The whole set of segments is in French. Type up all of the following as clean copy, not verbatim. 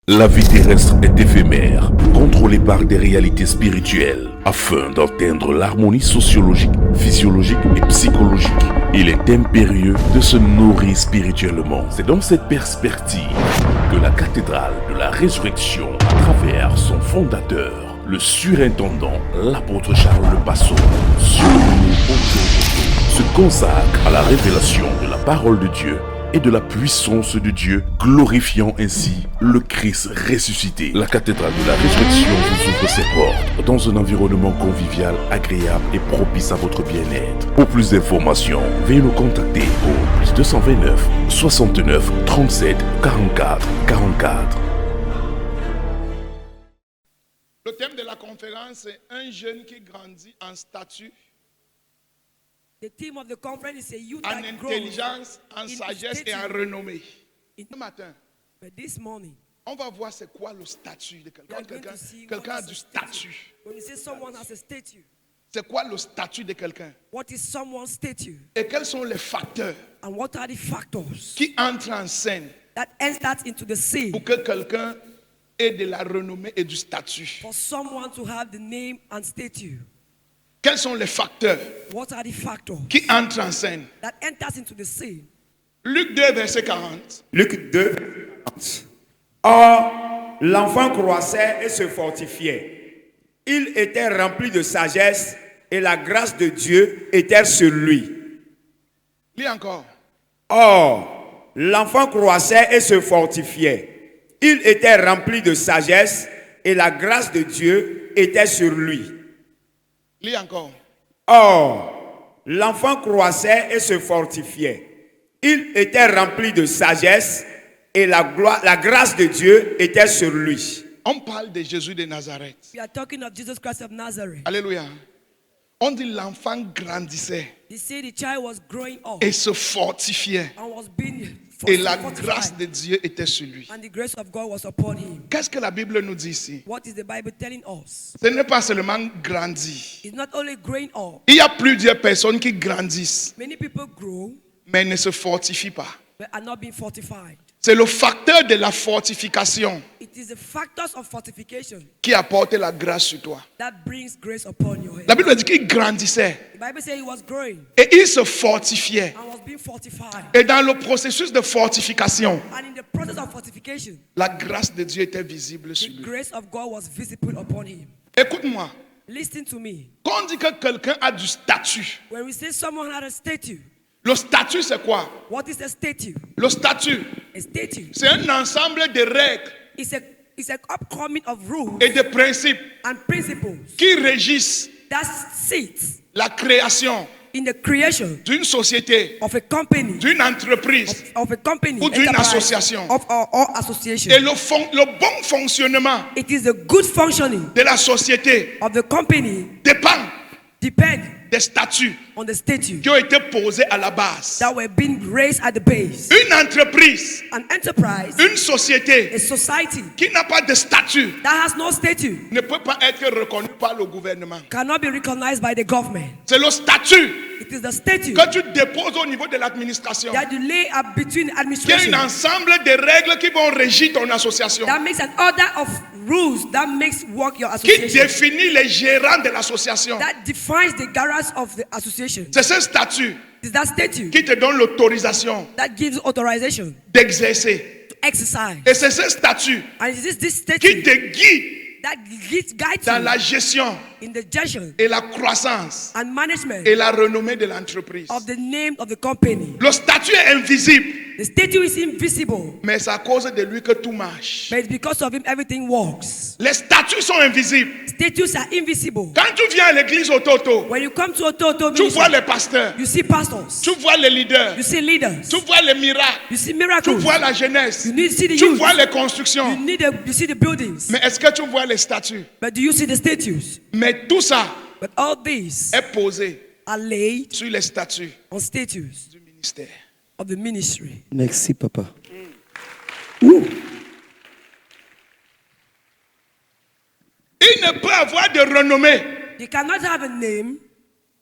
La vie terrestre est éphémère, contrôlée par des réalités spirituelles. Afin d'atteindre l'harmonie sociologique, physiologique et psychologique, il est impérieux de se nourrir spirituellement. C'est dans cette perspective que la cathédrale de la résurrection, à travers son fondateur, le surintendant, l'apôtre Charles Le Passon, surnommé Otto, se consacre à la révélation de la parole de Dieu et de la puissance de Dieu, glorifiant ainsi le Christ ressuscité. La cathédrale de la résurrection vous ouvre ses portes dans un environnement convivial, agréable et propice à votre bien-être. Pour plus d'informations, veuillez nous contacter au plus 229 69 37 44 44. Le thème de la conférence est un jeune qui grandit en statut, The theme of the conference is a youth en that grows intelligence, en in sagesse et en stature. renommée. Ce matin, But this morning, on va voir c'est quoi le statut de we quelqu'un. are going Quelqu'un to see quelqu'un what a is du a statue. statut. When you say someone has a statue, C'est quoi le statut de quelqu'un? what is someone's statue? Et quels sont les facteurs And what are the factors qui entrent en scène that enter into the scene pour que quelqu'un ait de la renommée et du statut? for someone to have the name and statue? Quels sont les facteurs What are the factors qui entrent en scène? that enters into the scene? Luc 2, verset 40. Luc 2, 40. Or, l'enfant croissait et se fortifiait. Il était rempli de sagesse et la grâce de Dieu était sur lui. Lis encore. Or, l'enfant croissait et se fortifiait. Il était rempli de sagesse et la grâce de Dieu était sur lui. Lis encore. Or, l'enfant croissait et se fortifiait. Il était rempli de sagesse et la grâce de Dieu était sur lui. On parle de Jésus de Nazareth. We are talking of Jesus Christ of Nazareth. Alléluia. On dit l'enfant grandissait They say the child was growing up et se fortifiait. and was being Et la fortified, grâce de Dieu était sur lui. and the grace of God was upon him. Qu'est-ce que la Bible nous dit ici? What is the Bible telling us? Ce n'est pas seulement grandir. It's not only growing up. Il y a plusieurs personnes qui grandissent, Many people grow mais ne se fortifient pas. but are not being fortified. C'est le facteur de la fortification It is the factors of fortification qui apporte la grâce sur toi. that brings grace upon your head. La Bible dit qu'il grandissait The Bible says he was growing et il se fortifiait. and was being fortified. Et dans le processus de fortification, And in the process of fortification, la grâce de Dieu était visible sur the lui. grace of God was visible upon him. Écoute-moi, Listen to me. quand on dit que quelqu'un a du statut, When we say someone had a statue, le statut c'est quoi? what is a statue? Le statut, A statue c'est un ensemble de règles is an upcoming of rules et de principes and principles qui régissent that sits la création in the creation d'une société, of a company, d'une entreprise of a company, ou d'une enterprise, association. or association. Et le bon fonctionnement It is the good functioning de la société of the company dépend depend des statuts on the statute qui ont été posés à la base. that were being raised at the base. Une entreprise, An enterprise, une société a society qui n'a pas de statut that has no statute ne peut pas être reconnue par le gouvernement. cannot be recognized by the government. C'est le statut It is the statute que tu déposes au niveau de l'administration. that you lay up between Il y a administration un ensemble de règles qui vont régir ton association, that makes an order of rules that makes work your qui association, définit les gérants de l'association. that defines the garage of the association. C'est ce statut It is that statute qui te donne l'autorisation that gives authorization d'exercer. to exercise. Et c'est ce statut And it is this qui statute te guide that guides dans you la gestion in the gestion et la croissance and management et la renommée de l'entreprise. of the name of the company. Le statut est invisible, The statue is invisible, mais c'est à cause de lui que tout marche. but it's because of him everything works. Les statuts sont invisibles. Statues are invisible. Quand tu viens à l'église au Toto, When you come to a total tu vois ministry, les pasteurs, you see pastors, tu vois les leaders, you see leaders, tu vois les miracles, you see tu miracles, vois la jeunesse, you see the tu youth, vois les constructions. you see the buildings. Mais est-ce que tu vois les statuts? But do you see the statues? Mais tout ça But all these est posé are laid sur les statuts on statues du ministère. of the ministry. Merci, papa. Il ne peut avoir de renommée. You cannot have a name.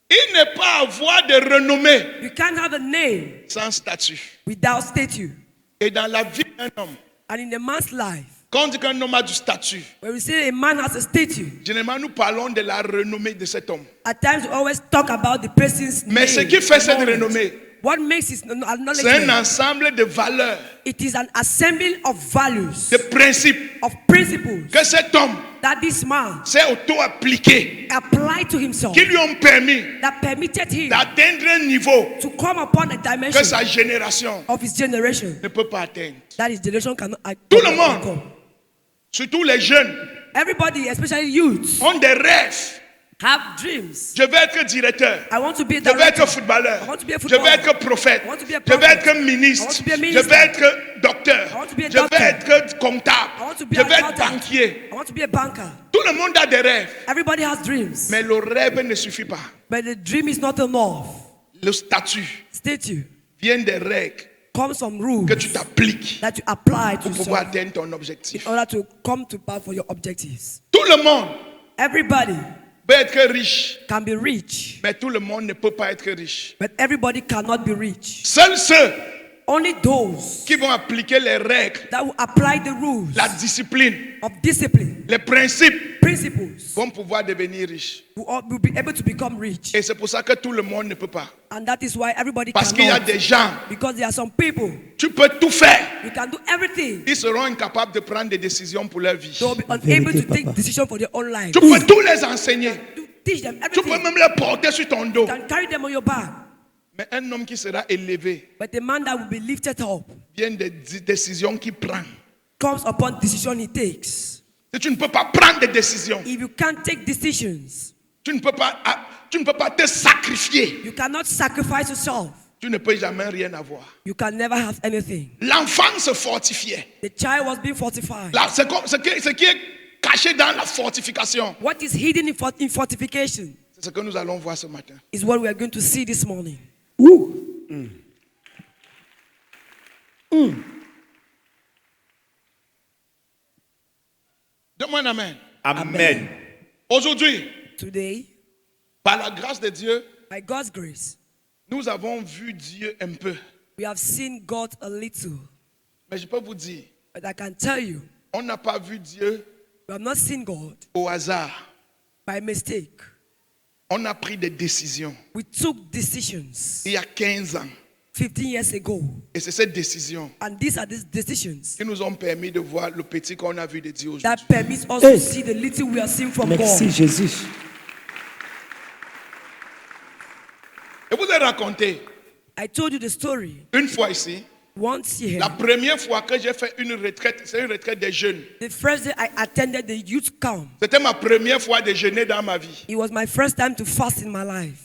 Il ne peut avoir de renommée You can't have a name sans statut. without statue. Et dans la vie d'un homme, And in a man's life, Quand on dit qu'un homme a du statut, When we say a man has a statue, généralement nous parlons de la renommée de cet homme. at times we always talk about the person's Mais ce name, qui fait cette knowledge. renommée, What makes his c'est un acknowledgement? ensemble de valeurs, It is an assembly of values, de principes of principles que cet homme that this man s'est auto-appliqué, applied to himself, qui lui ont permis that permitted him d'atteindre un niveau to come upon a que dimension sa génération of his generation ne peut pas atteindre. that his generation cannot Tout le monde. overcome. Surtout les jeunes Everybody, especially youths, ont des rêves. have dreams. Je vais être directeur. I want to be a Je vais director. être footballeur. I want to be a Je vais footballer. être prophète. I want to be a Je vais prophet. être ministre. I want to be a Je minister. vais être docteur. I want to be a Je doctor. vais être comptable. I want to be Je an vais être accountant. banquier. I want to be a banker. Tout le monde a des rêves. Everybody has dreams. Mais le rêve ne suffit pas. But the dream is not enough. Le statut Statue vient des règles comes from rules que tu t'appliques that you apply to pour pouvoir yourself atteindre ton in objectif. order to come to pass for your objectives. Tout le monde Everybody peut être riche, can be rich, mais tout le monde ne peut pas être riche. but everybody cannot be rich. Seuls ceux Only those qui vont appliquer les règles, that will apply the rules la discipline, of discipline, les principes principles, vont pouvoir devenir riches. will be able to become rich. Et c'est pour ça que tout le monde ne peut pas. And that is why everybody Parce qu'il y a cannot. des gens, Because there are some people, tu peux tout faire. you can do everything. Ils seront incapables de prendre des décisions pour leur vie. They will be unable to take decisions for their own life. Tu peux tout les enseigner. You teach them Tu peux everything. même les porter sur ton dos. You can carry them on your back. Mais un homme qui sera élevé But the man that will be lifted up vient des décisions qu'il prend. comes upon decision he takes. Si tu ne peux pas prendre des décisions, If you can't take decisions, tu ne peux pas te sacrifier. you cannot sacrifice yourself. Tu ne peux jamais rien avoir. You can never have anything. L'enfant se fortifiait. The child was being fortified. Là, c'est comme ce qui est caché dans la fortification. What is hidden in fortification C'est ce que nous allons voir ce matin. is what we are going to see this morning. Donne-moi un amen. Amen. Aujourd'hui, Today, par la grâce de Dieu, by God's grace, nous avons vu Dieu un peu. we have seen God a little. Mais je peux vous dire, But I can tell you, on n'a pas vu Dieu we have not seen God au hasard. by mistake. On a pris des décisions We took decisions il y a 15 ans. 15 years ago. Et c'est ces décisions And these are the decisions qui nous ont permis de voir le petit qu'on a vu de Dieu aujourd'hui. that permits us to see the little we are seeing from Merci God. Jésus. Et vous ai raconté I told you the story une fois ici, once here. la première fois que j'ai fait une retraite, c'est une retraite des jeunes. The first day I attended the youth camp, C'était ma première fois de jeûner dans ma vie. it was my first time to fast in my life.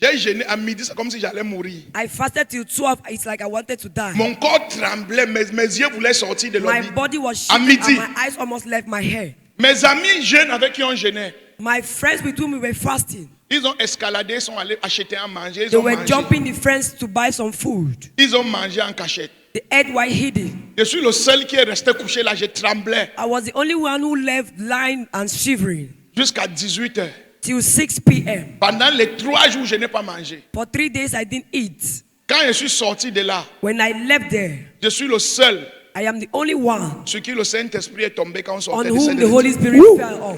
J'ai jeûné à midi, c'est comme si j'allais mourir. I fasted till 12. It's like I wanted to die. Mon corps tremblait, mes yeux voulaient sortir de My l'ordi. body was À shaking midi, and my eyes almost left my head. mes amis jeunes avec qui on jeûnait, My friends with whom we were fasting, ils ont escaladé, ils sont allés acheter à manger, ils they ont were mangé. jumping the fence to buy some food. Ils ont mangé en cachette. The head while hidden. Je suis le seul qui est resté couché là, je tremblais I was the only one who left lying and shivering jusqu'à 18h. till 6 p.m. Pendant les 3 jours, je n'ai pas mangé. For 3 days I didn't eat. Quand je suis sorti de là, When I left there, je suis le seul I am the only one sur qui le Saint-Esprit est tombé quand on on sortait de whom cette the Holy retraite. Spirit Woo. fell on.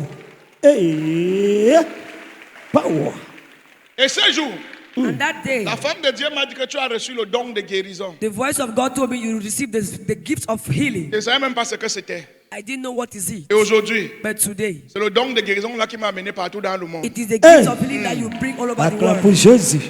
Hey, power. Et ce jour, And that day, la femme de Dieu m'a dit que tu as reçu le don de guérison. the voice of God told me you received the gift of healing. Je ne savais même pas ce que c'était. I didn't know what is it. Et aujourd'hui, But today, c'est le don de guérison là qui m'a amené partout dans le monde. it is the Hey. gift of healing that you bring all over the Acclame pour world. Jésus.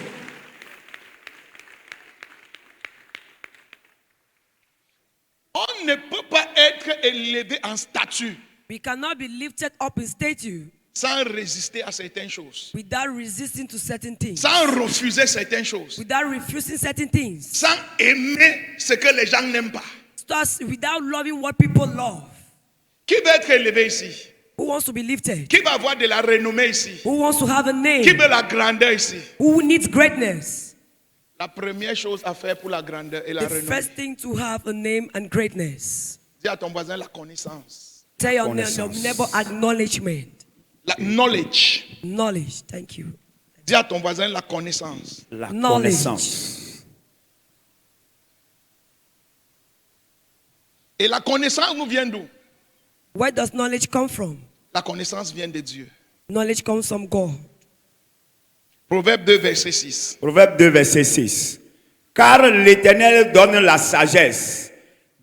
On ne peut pas être élevé en statut We cannot be lifted up in statue sans résister à certaines choses, without resisting to certain things, sans refuser certaines choses, without refusing certain things, sans aimer ce que les gens n'aiment pas. thus without loving what people love. Qui veut être élevé ici? Who wants to be lifted? Qui va avoir de la renommée ici? Who wants to have a Qui name? veut la grandeur ici? Who needs greatness? La première chose à faire pour la grandeur et la The renommée. first thing to have a name and greatness. Dis à ton voisin la connaissance. Tell your Connaissance. neighbor acknowledgement. La knowledge. Knowledge. Thank you. Dis à ton voisin la connaissance. La Knowledge. connaissance. Et la connaissance nous vient d'où? Where does knowledge come from? La connaissance vient de Dieu. Knowledge comes from God. Proverbe 2, verset 6. Proverbe 2, verset 6. Car l'Éternel donne la sagesse.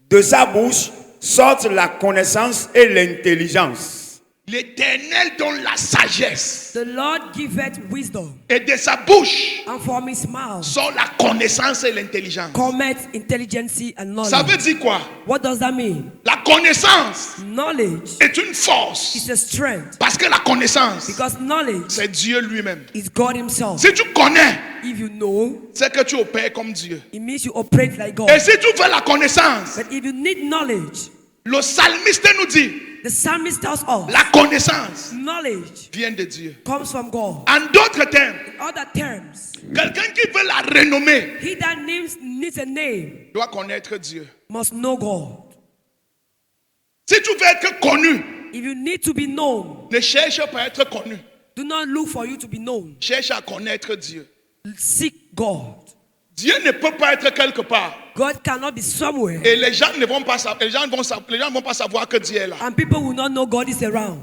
De sa bouche sortent la connaissance et l'intelligence. L'Éternel donne la sagesse. The Lord giveth wisdom, Et de sa bouche and from his mouth sort la connaissance et l'intelligence. cometh intelligence and Ça veut knowledge. dire quoi? What does that mean? La connaissance Knowledge est une force. is a strength, Parce que la connaissance, because knowledge c'est Dieu lui-même. is God himself. Si tu connais, If you know, c'est que tu opères comme Dieu. it means you operate like God. Et si tu veux la connaissance, But if you need knowledge, le psalmiste nous dit, the psalmist tells us la connaissance knowledge vient de Dieu. comes from God. En d'autres termes, In other terms, quelqu'un qui veut la renommer he that needs a name doit connaître Dieu. must know God. Si tu veux être connu, If you need to be known, ne cherche pas à être connu. do not look for you to be known. Cherche à connaître Dieu. Seek God. Dieu ne peut pas être quelque part. God cannot be somewhere, Et les gens ne vont pas savoir, les gens vont pas savoir que Dieu est là. and people will not know God is around.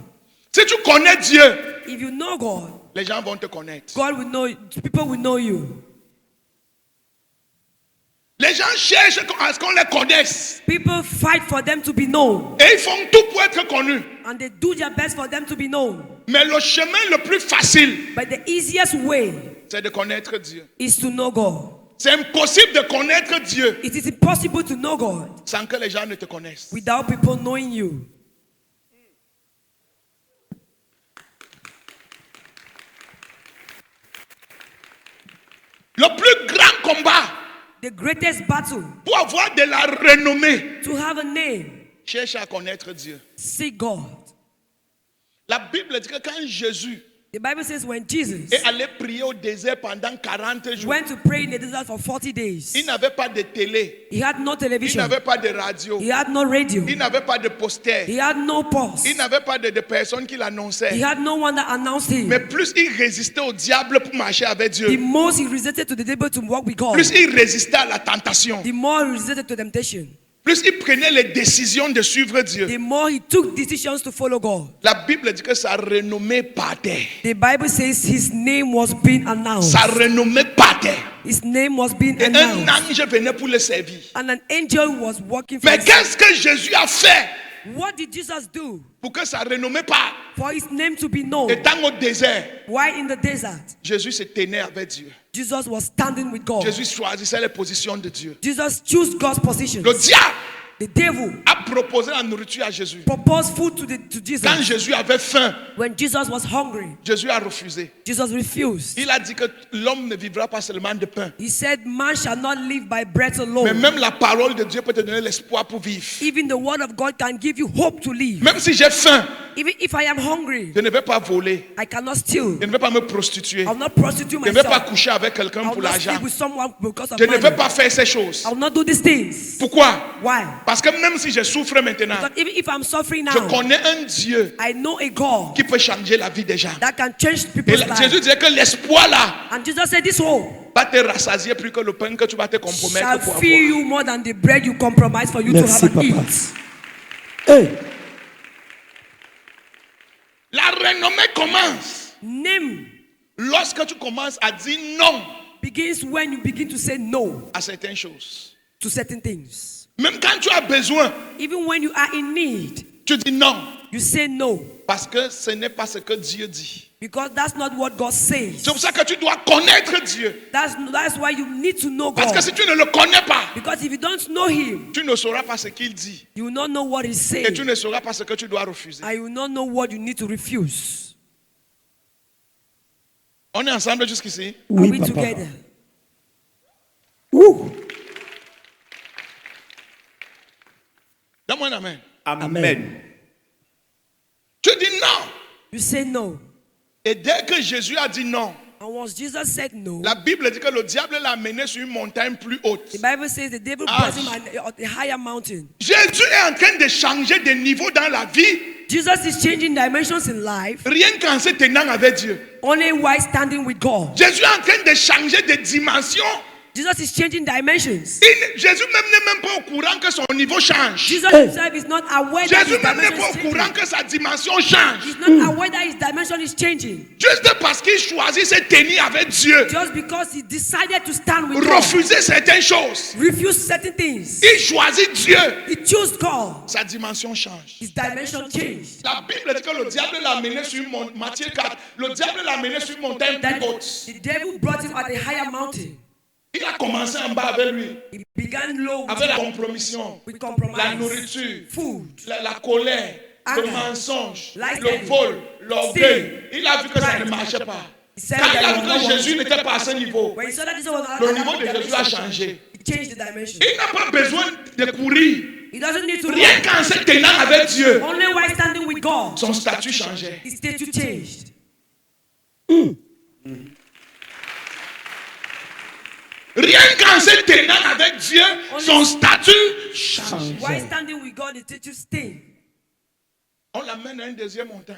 Si tu connais Dieu, If you know God, les gens vont te connaître. God will know. People will know you. Les gens cherchent à ce qu'on les connaisse. People fight for them to be known, Et ils font tout pour être connus. and they do their best for them to be known. Mais le chemin le plus facile, But the easiest way c'est de connaître Dieu. is to know God. C'est impossible de connaître Dieu It is impossible to know God sans que les gens ne te connaissent. without people knowing you. Le plus grand combat The greatest battle pour avoir de la renommée, to have a name, cherche à connaître Dieu. seek God. La Bible dit que quand Jésus The Bible says when Jesus est allé prier au désert pendant 40 jours, went to pray in the desert for 40 days, il n'avait pas de télé, he had no il television, n'avait pas de radio, he had no radio, il n'avait pas de poster, he had no pulse, il n'avait pas de personnes qui he l'annonçaient. had no one that announced him. Mais plus il résistait au diable pour marcher avec The Dieu, most he resisted to the devil to walk with God, plus il résistait à la tentation, the more he resisted to temptation, plus il prenait les décisions de suivre Dieu. the more he took decisions to follow God. La Bible dit que sa renommée partait. The Bible says his name was being announced. Sa renommée partait. His name was being Et un announced. ange venait pour le servir. And an angel was walking for Mais him. qu'est-ce que Jésus a fait What did Jesus do pour que sa renommée parte? for his name to be known? Étant au désert, Why in the desert? Jésus se tenait avec Dieu. Jesus was standing with God. Jésus choisissait les positions de Dieu. Jesus chose God's position. Le diable The devil a proposé la nourriture à Jésus. proposed food to Jesus. Quand Jésus avait faim, When Jesus was hungry, Jésus a refusé. Jesus refused. Il a dit que l'homme ne vivra pas seulement de pain. He said, man shall not live by bread Mais alone. même la parole de Dieu peut te donner l'espoir pour vivre. Even the word of God can give you hope to live. Même si j'ai faim, Even if I am hungry, je ne vais pas voler. I cannot steal. Je ne vais pas me prostituer. I'll not prostitute Je ne vais pas myself. coucher avec quelqu'un I'll pour not l'argent. sleep with someone because of Je ne vais money. pas faire ces choses. I'll not do these things. Pourquoi? Why? Parce que même si je souffre maintenant, Because even if I'm suffering je now, connais un Dieu I know a God qui peut changer la vie des gens. that can change Et people's là, Jésus lives. disait que l'espoir là And Jesus said, this hope va te rassasier plus que le pain que tu vas te compromettre shall pour fill avoir. you more than the bread you compromise for you Merci, to have and Papa. eat. Hey, La renommée commence Name lorsque tu commences à dire non begins when you begin to say no à certaines choses. to certain things. Même quand tu as besoin, Even when you are in need, tu dis non. you say no. Parce que ce n'est pas ce que Dieu dit. Because that's not what God says. C'est pour ça que tu dois connaître Dieu. That's why you need to know Parce que God. si tu ne le connais pas, Because if you don't know Him, tu ne sauras pas ce qu'il dit. you will not know what He Et says. tu ne sauras pas ce que tu dois refuser. And you will not know what you need to refuse. On est ensemble jusqu'ici? Are oui, we papa. together? Ouh. Donne-moi un amen. Amen. Tu dis non. You say no. Et dès que Jésus a dit non, And once Jesus said no, la Bible dit que le diable l'a amené sur une montagne plus haute. the Bible says the devil Ah. brought him on a higher mountain. Jésus est en train de changer de niveau dans la vie, Jesus is changing dimensions in life rien qu'en se tenant avec Dieu. only while standing with God. Jésus est en train de changer de dimension, Jesus is changing dimensions. Jésus même n'est même pas au courant que son niveau change. Jesus himself is not aware that Jésus his même n'est dimension pas is au courant changing. que sa dimension change. He's not aware that his dimension is changing. Juste parce qu'il choisit se tenir avec Dieu, Just because he decided to stand with God, refuser certaines choses, refuse certain things, il choisit Dieu, he chose God. sa dimension change. His dimension changed. La Bible dit que le diable l'a amené sur une montagne, Matthieu 4, le diable l'a amené sur une montagne That plus haute. the devil brought him at a higher mountain. Il a commencé en bas avec lui, He began low avec la compromission, with la compromise, nourriture, food, la colère, le Anger, mensonge, lies, le vol, l'orgueil. Il a vu que ça ne pride. marchait pas. He said Quand il a that vu he was que not Jésus n'était pas à ce niveau, When he saw that Jesus was le niveau de Jésus a changé. he changed the dimension. Il n'a pas besoin de courir. He doesn't need to Rien run. qu'en se tenant avec Dieu, Only while standing with God, son statut changeait. his statue changed. Rien qu'en se tenant avec Dieu, son statut change. While standing with God, his statue stayed. On l'amène à une deuxième montagne.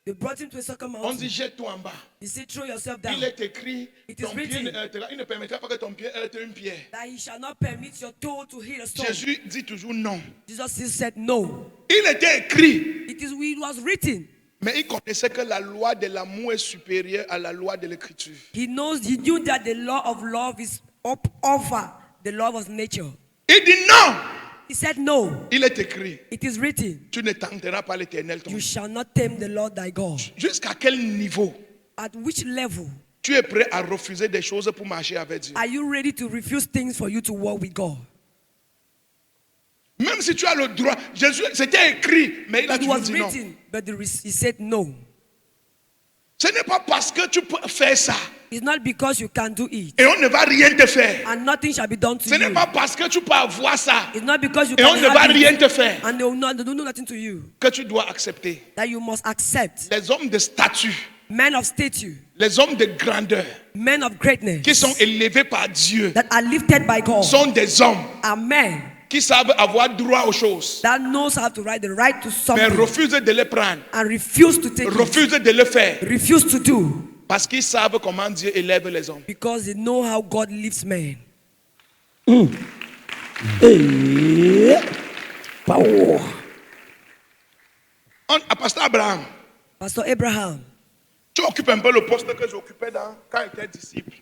They brought him to a second On mountain. dit jette-toi en bas. He said, throw yourself Il down. est écrit, It is ton pied written. ne heurtera- il ne permettra pas que ton pied heurte une pierre. That he shall not permit your toe to hit a stone. Jésus dit toujours non. Jesus still said no. Il était écrit, It was written. mais il connaissait que la loi de l'amour est supérieure à la loi de l'écriture. He knew that the law of love is up over the law of nature. Il dit non. He said no. Il est écrit, It is written. tu ne tenteras pas l'Éternel ton You Dieu. shall not tempt the Lord thy God. Jusqu'à quel niveau At which level tu es prêt à refuser des choses pour marcher avec Dieu? are you ready to refuse things for you to walk with God? Même si tu as le droit, Jésus, c'était écrit, mais il a It toujours was dit non. written, but he said no. Ce n'est pas parce que tu peux faire ça It's not because you can do it et on ne va rien te faire. and nothing shall be done to Ce n'est you. pas parce que tu peux avoir ça It's not because you et on can ne va have rien it te faire and they do nothing to you que tu dois accepter. that you must accept. Les hommes de statut, Men of stature, les hommes de grandeur men of greatness qui sont élevés par Dieu that are lifted by God sont des hommes are men qui savent avoir droit aux choses, that knows how to write the right to mais something refusent de les prendre, and refuse to take it, refusent de le faire refuse to do parce qu'ils savent comment Dieu élève les hommes. because they know how God lifts men. Power. Pasteur Abraham, Pastor Abraham, tu occupes un peu le poste que j'occupais quand j'étais disciple.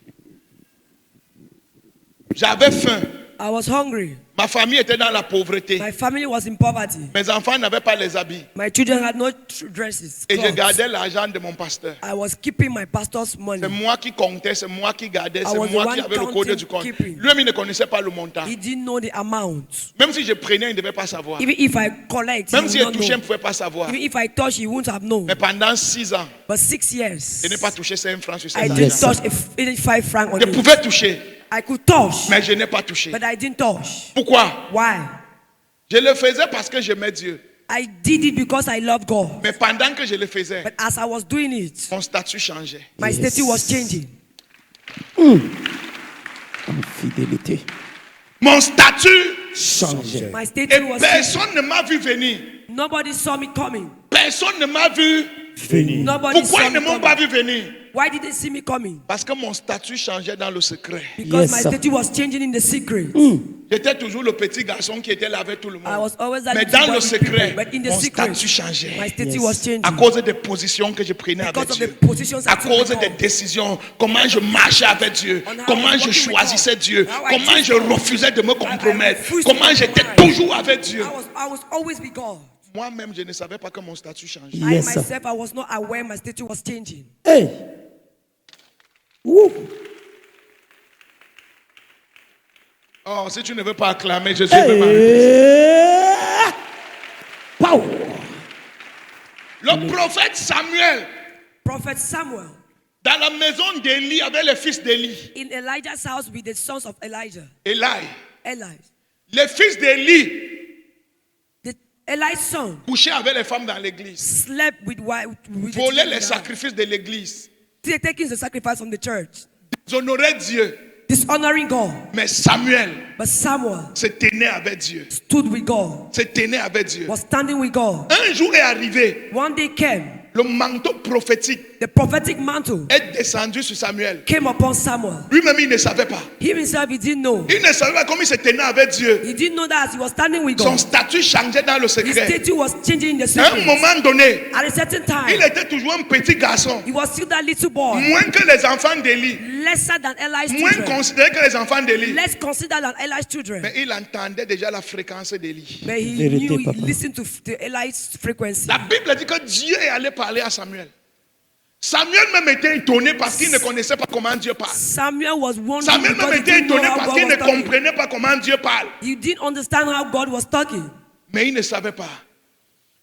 J'avais faim. I was hungry. Ma famille était dans la pauvreté. My family was in poverty. Mes enfants n'avaient pas les habits. My children had no dresses. Et je Clothes. gardais l'argent de mon pasteur. I was keeping my pastor's money. C'est moi qui comptais, c'est moi qui gardais, c'est was the moi one qui avais le code counting, du compte. keeping. Lui-même, il ne connaissait pas le montant. He didn't know the amount. Même si je prenais, il ne devait pas savoir. Even if I collect, he Même would si je not touchais, il know. ne pouvait pas savoir. Even if I touch, he wouldn't have known. Mais pendant 6 ans, But 6 years, je n'ai pas touché 5 francs sur I cet didn't argent. touch a 5 franc on Je it. pouvais toucher, I could touch, mais je n'ai pas touché. but I didn't touch. Pourquoi? Why? Je le faisais parce que j'aimais Dieu. I did it because I love God. Mais pendant que je le faisais, But as I was doing it, mon statut changeait. my statue was changing. Fidélité. Mon statut, Changer. My et statue was changing. personne ne m'a vu venir. Nobody saw me coming. Personne ne m'a vu. Venir. Nobody Pourquoi saw ils ne me m'ont pas coming. vu venir? Why did they see me coming? Parce que mon statut changeait dans le secret. Because Yes, my sir. statue was changing in the secret. J'étais toujours le petit garçon qui était là avec tout le I was monde. always that Mais little dans boy le with secret, people, but in the mon secret, statut changeait. my statue Yes. was changing. À cause des positions que je prenais avec Because of the Dieu. positions I À took cause with des God. décisions. Comment je marchais avec Dieu. On a Comment je walking with choisissais God. Dieu. How I Comment choose je God. refusais de me compromettre. refused to Comment j'étais compromise. toujours avec Dieu. I was always with God. Moi-même, je ne savais pas que mon statut changeait. Yes, I sir. myself, I was not aware my statue was changing. Hey. Woo. Oh, si tu ne veux pas acclamer, Jésus peut m'arrêter. Hey. Power. Le prophète Samuel, Prophet Samuel, dans la maison d'Élie, avec les fils d'Élie, in Elijah's house with the sons of Elijah, Élie, Eli, les fils d'Élie Eli's son couchaient avec les femmes dans l'église, slept with the volaient children les around. sacrifices de l'église, Taking the sacrifice from the church, déshonoraient Dieu. dishonoring God. Mais Samuel But Samuel se tenait avec Dieu. stood with God, Se tenait avec Dieu. was standing with God. Un jour est arrivé, One day came, le manteau prophétique the prophetic mantle est descendu sur Samuel. came upon Samuel. Lui-même, il ne savait pas. He himself, he didn't know. Il ne savait pas comment il se tenait avec Dieu. He didn't know that as he was standing with Son God, statut changeait dans le his secret. statue was changing in the À un secret. moment donné, At a certain il time, était toujours un petit garçon, he was still that little boy, moins que les enfants d'Élie, lesser than Eli's moins children, considéré que les enfants d'Élie. less considered than Eli's children. Mais il entendait déjà la fréquence d'Élie. But he Vérité, knew, he papa. listened to Eli's frequency. La Bible dit que Dieu est allé parler à Samuel. Samuel même était étonné parce qu'il ne connaissait pas comment Dieu parle. Samuel was wondering Samuel because même he était didn't know étonné how parce God qu'il was ne talking. comprenait pas comment Dieu parle. He didn't understand how God was talking. Mais il ne savait pas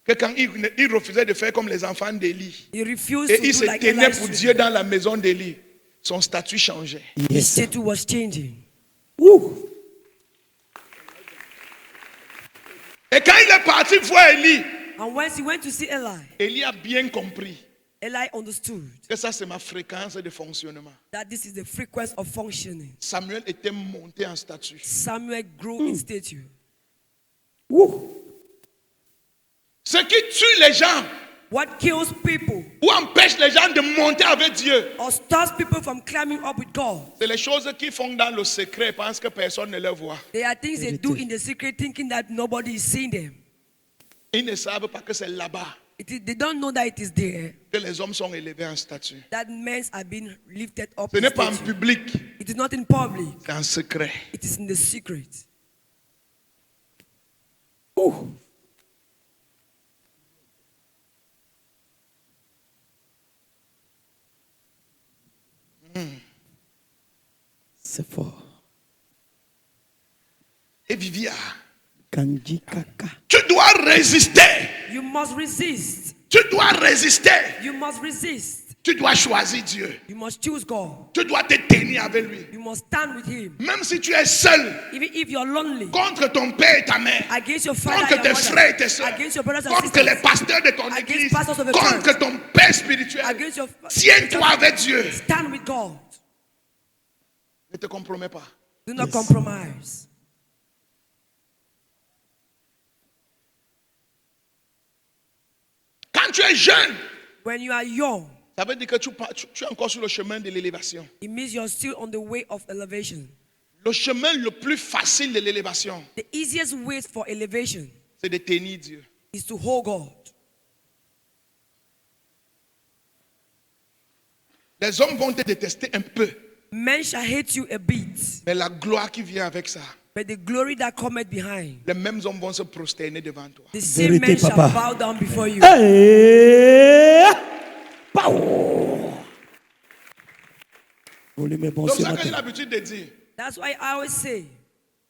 que quand il refusait de faire comme les enfants d'Élie, He refused et to il do se like tenait Eli's pour Dieu children. dans la maison d'Élie, son statut changeait. His Yes, sir. statue was changing. Woo. Et quand il est parti voir Élie, And once he went to see Eli, Élie a bien compris Eli understood que ça c'est ma fréquence de fonctionnement. that this is the frequency of functioning. Samuel était monté en statut. Samuel grew in stature. Woo. Ce qui tue les gens What kills people ou empêche les gens de monter avec Dieu, or stops people from climbing up with God, c'est les choses qu'ils font dans le secret et pensent que personne ne les voit. they are things they do in the secret thinking that nobody is seeing them. Ils ne savent pas que c'est là-bas They don't know that it is there, que les hommes sont élevés en statut. that men are being lifted up Ce in n'est pas en stature. public, It is not in public, c'est en secret. it is in the secret. Ouh. C'est fort. Et Vivia, Kanji kaka. tu dois résister. You must resist. Tu dois résister. You must resist. Tu dois choisir Dieu. You must choose God. Tu dois te tenir avec lui. You must stand with Him. Même si tu es seul Even if you're lonely, contre ton père et ta mère, against your father contre and tes your frères et mother, tes soeurs, against your brothers and contre les sisters, pasteurs de ton against église, pastors of the contre church, ton père spirituel. against your Tiens-toi avec Dieu. stand with God. Ne te compromets pas. Do not Yes. compromise. Quand tu es jeune, When you are young, ça veut dire que tu es encore sur le chemin de l'élévation. it means you're still on the way of elevation. Le chemin le plus facile de l'élévation, The easiest way for elevation c'est de tenir Dieu. is to hold God. Les hommes vont te détester un peu, Men shall hate you a bit, mais la gloire qui vient avec ça, but the glory that cometh behind, les mêmes hommes vont se prosterner devant toi. the same Vérité, men shall papa. bow down before you. Hey! Pow! Volume est bon Donc ce c'est ça que j'ai matin. l'habitude de dire. That's why I always say,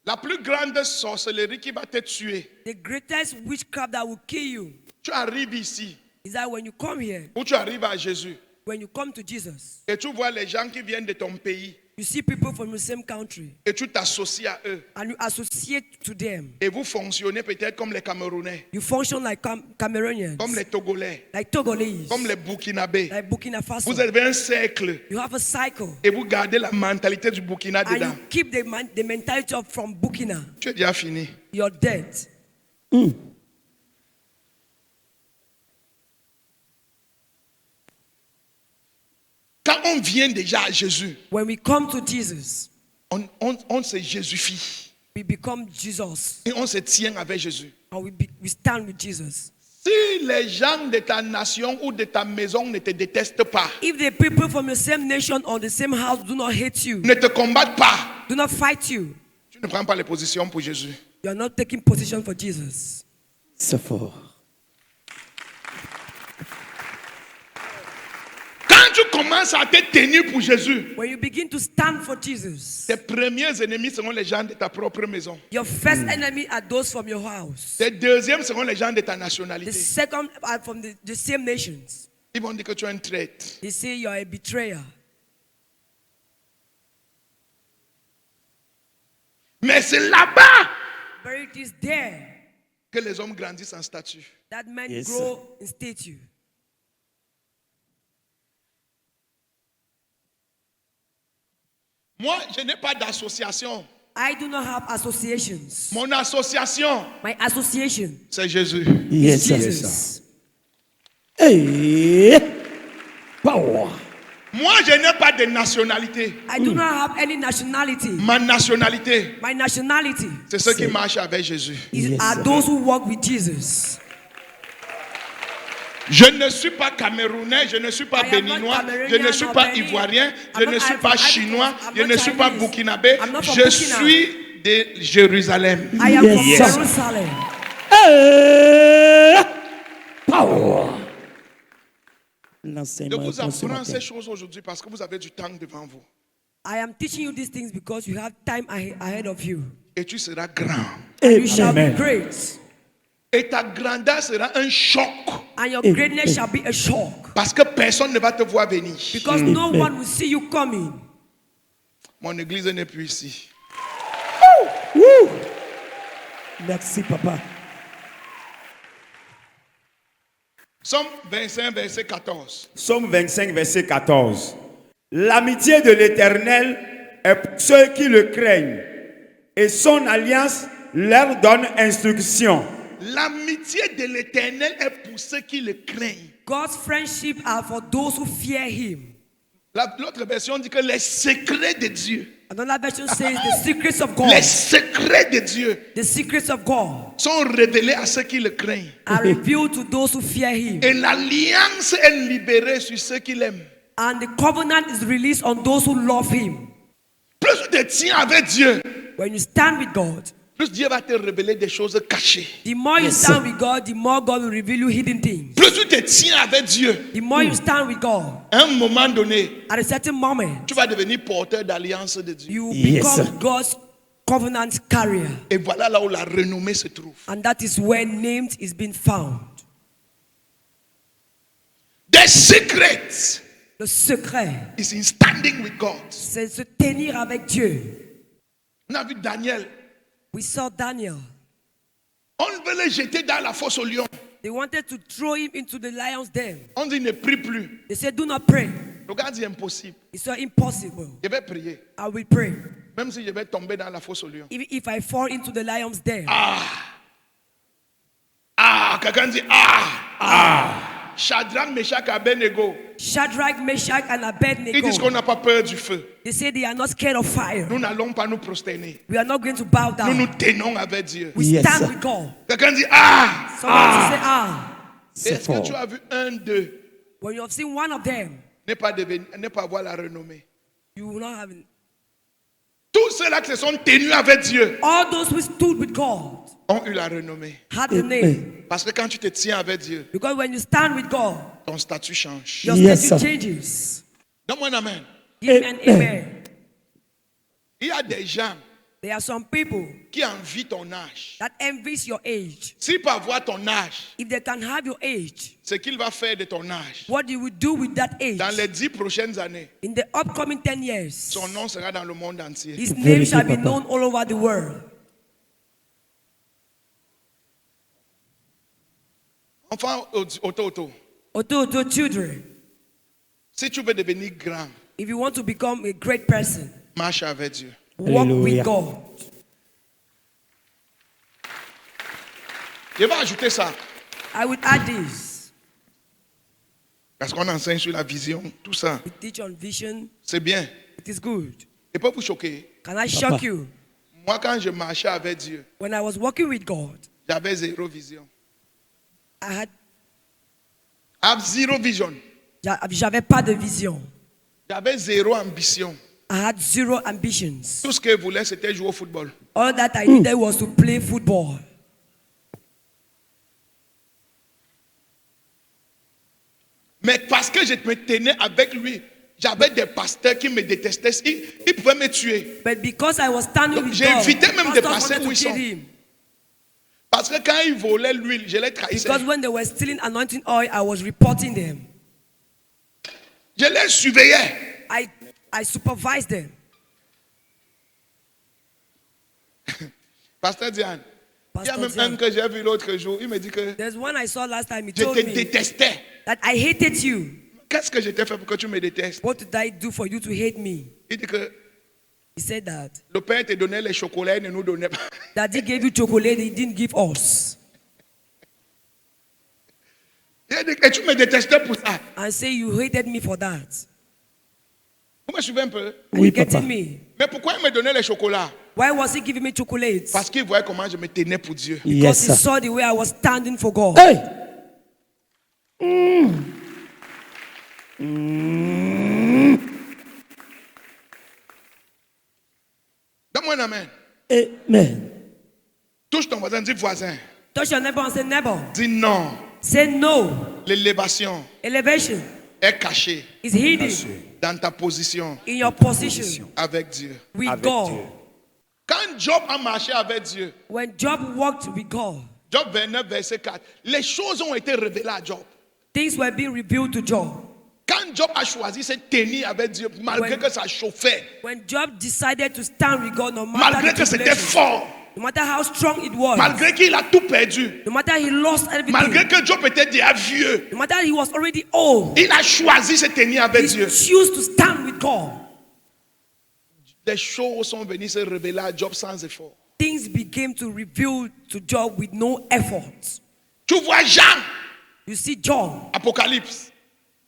La plus grande sorcellerie qui va te tuer, the greatest witchcraft that will kill you tu arrives ici, is that when you come here, ou tu arrives à Jésus, when you come to Jesus, et tu vois les gens qui viennent de ton pays, you see people from the same country et tu t'associes à eux, and you associate to them. et vous fonctionnez peut-être comme les Camerounais, You function like Cameroonians, comme les Togolais, like Togolese, comme les Burkinabés. like Burkina Faso. Vous avez un cercle, You have a cycle et vous gardez la mentalité du Burkina and dedans. you keep the mentality of from Burkina. Tu es déjà fini. You're dead. Quand on vient déjà à Jésus, When we come to Jesus, on se Jésusifie we become Jesus et on se tient avec Jésus. and we stand with Jesus. Si les gens de ta nation ou de ta maison ne te détestent pas, If the people from the same nation or the same house do not hate you, ne te combattent pas, do not fight you, tu ne prends pas les positions pour Jésus. you are not taking position for Jesus. C'est fort. Quand tu commences à te tenir pour Jésus, When you begin to stand for Jesus, tes premiers ennemis seront les gens de ta propre maison. your first enemy are those from your house. Tes deuxièmes seront les gens de ta The nationalité. second are from the same nations. Ils vont dire que tu es un traître. They say you are a betrayer. Mais c'est là-bas But it is there que les hommes grandissent en statut. that men Yes, grow in stature. Moi, je n'ai pas d'association. I do not have associations. Mon association, My association c'est Jésus. Yes, is sir. Jesus. Hey. Power. Moi, je n'ai pas de nationalité. I do not have any nationality. Ma nationalité, My nationality c'est ceux qui marchent avec Jésus. is, Yes, are sir. those who walk with Jesus. Je ne suis pas camerounais, je ne suis pas I am not béninois, je Cameroonian ne suis nor pas Benin. ivoirien, je I'm ne not suis Ivory pas Coast. chinois, I'm je not ne suis pas Chinese. burkinabé, I'm not from je Burkina. suis de Jérusalem. I am Yes, from sir. Jerusalem. Hey. Power. Je L'enseignement vous est bon ce apprends matin. ces choses aujourd'hui parce que vous avez du temps devant vous. I am teaching you these things because you have time ahead of you. Et tu seras grand. And you shall be Amen. great. Et ta grandeur sera un choc And your Amen. greatness shall be a shock. parce que personne ne va te voir venir. Because no one will see you coming. Mon église n'est plus ici. Woo. Merci, papa. Somme 25, verset 14. Psaume 25, verset 14. L'amitié de l'Éternel est pour ceux qui le craignent, et son alliance leur donne instruction. L'amitié de l'Éternel est pour ceux qui le craignent. God's friendship are for those who fear him. L'autre version dit que les secrets de Dieu, Another version says the secrets of les God. secrets de Dieu The secrets of God sont révélés à ceux qui le craignent. are revealed to those who fear him. Et l'alliance est libérée sur ceux qui l'aiment. And the covenant is released on those who love him. Plus tu te tiens avec Dieu, When you stand with God, plus Dieu va te révéler des choses cachées. the more you Yes, stand sir. with God, the more God will reveal you hidden things. Plus tu te tiens avec Dieu, The more you stand with God, à un moment donné, at a certain moment, tu vas devenir porteur d'alliance de Dieu. you Yes, become sir. God's covenant carrier. Et voilà là où la renommée se trouve. And that is where named is being found. The secret Le secret, is in standing with God. c'est se tenir avec Dieu. On a vu Daniel. We saw Daniel. On veut le jeter dans la fosse au lion. They wanted to throw him into the lion's den. On dit ne prie plus. They said, do not pray. Le gars dit impossible. It's so impossible. Je vais prier. I will pray. Même si je vais tomber dans la fosse au lion. Even if I fall into the lion's den. Ah, quelqu'un dit ah. Shadrach, Meshach, Abednego. Shadrach, Meshach, and Ils disent qu'on Abednego. n'a pas peur du feu. They say they are not scared of fire. Nous n'allons pas nous prosterner. We are not going to bow Nous nous down. tenons avec Dieu. We Yes, stand sir. with God. Quelqu'un dit ah. Someone to say, ah. C'est Est-ce que fort. tu as vu un d'eux When you have seen one of them, ne pas avoir la renommée? you will not have. Tous ceux-là qui se sont tenus avec Dieu All those who stood with God ont eu la renommée. had the name. Parce que quand tu te tiens avec Dieu, Because when you stand with God, ton statut change. your Yes, statute sir. changes. Donne-moi un amen. Give me an amen. Il y a des gens There are some people qui envient ton âge. that envies your age. S'il peut avoir ton âge, If they can have your age, ce qu'il va faire de ton âge, what you will do with that age? dans les 10 prochaines années, In the upcoming 10 years, son nom sera dans le monde entier. his name Vérité, shall be papa. known all over the world. Enfin, auto. Oto children, Si tu veux devenir grand, if you want to become a great person, marche avec Dieu. walk Hallelujah. with God. Je vais ajouter ça. I would add this. Parce qu'on enseigne sur la vision, tout ça. We teach on vision. C'est bien. It is good. Je peux vous choquer. Can I shock you? Moi, quand je marchais avec Dieu, When I was walking with God, j'avais zéro vision. I Zéro vision. j'avais pas de vision. J'avais zéro ambition. I had zero ambitions. Tout ce que je voulais, c'était jouer au football. All that I needed was to play football. Mais parce que je me tenais avec lui, j'avais des pasteurs qui me détestaient. Ils pouvaient me tuer. But because I was standing with J'ai God, invité même des pastors pasteurs wanted où to ils kill sont. him. Parce que quand ils volaient l'huile, je les trahissais. Because when they were stealing anointing oil, I was reporting them. Je les surveillais. I supervised them. Pasteur Diane, il y a Pastor même Diane. un que j'ai vu l'autre jour. Il me dit que There's one I saw last time. He je told te me détestais. that I hated you. Qu'est-ce que je t'ai fait pour que tu me détestes? What did I do for you to hate me? Il dit que He said that. le père te donnait les chocolats, il ne nous donnait pas. Daddy gave you chocolate, he didn't give us. Et tu me détestais pour ça. and say you hated me for that. Vous me suivez un peu? Are Oui, you getting papa. me? Mais pourquoi il me donnait les chocolats? Why was he giving me chocolates? Parce qu'il voyait comment je me tenais pour Dieu. Because Yes, he sir. saw the way I was standing for God. Hey! Donne-moi un amen. Amen. Touche ton voisin, dis voisin. Touch your neighbor and say, neighbor. Dis non. Say no. L'élévation Elevation est cachée is hidden dans ta position in your position avec Dieu. with Avec God. Dieu. Quand Job a marché avec Dieu, When Job walked with God, Job 29, verset 4, les choses ont été révélées à Job. things were being revealed to Job. Quand Job a choisi de se tenir avec Dieu, malgré When- que ça chauffait, When Job decided to stand with God, no matter malgré the que c'était tribulation, fort, no matter how strong it was, malgré qu'il a tout perdu, no matter he lost everything, malgré que Job était déjà vieux, no matter he was already old, il a choisi de se tenir avec he Dieu. chose to stand with God. Des choses sont venues se révéler à Job sans effort. Things became to reveal to Job with no effort. Tu vois Jean, You see John, Apocalypse.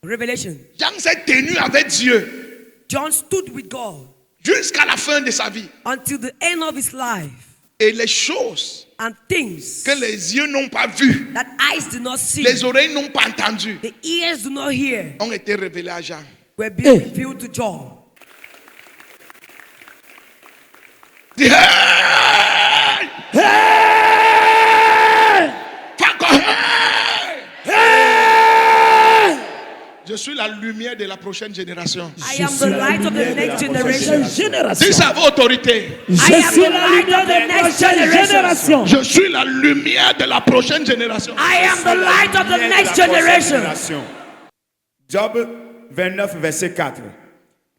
Revelation. Jean s'est tenu avec Dieu John stood with God jusqu'à la fin de sa vie. until the end of his life. Et les choses And things que les yeux n'ont pas vues, that eyes do not see, les oreilles n'ont pas entendues, the ears do not hear, ont été révélées à Jean. were being revealed to John. Dis, hey! Fais encore, hey! Je suis la lumière de la prochaine génération. I am the light of the next generation. Génération. Dis ça à votre autorité. Je I am suis the la light lumière of the de next la generation. génération. Je suis la lumière de la prochaine génération. I am the light of the Lumière de next la prochaine generation. génération. Job 29, verset 4.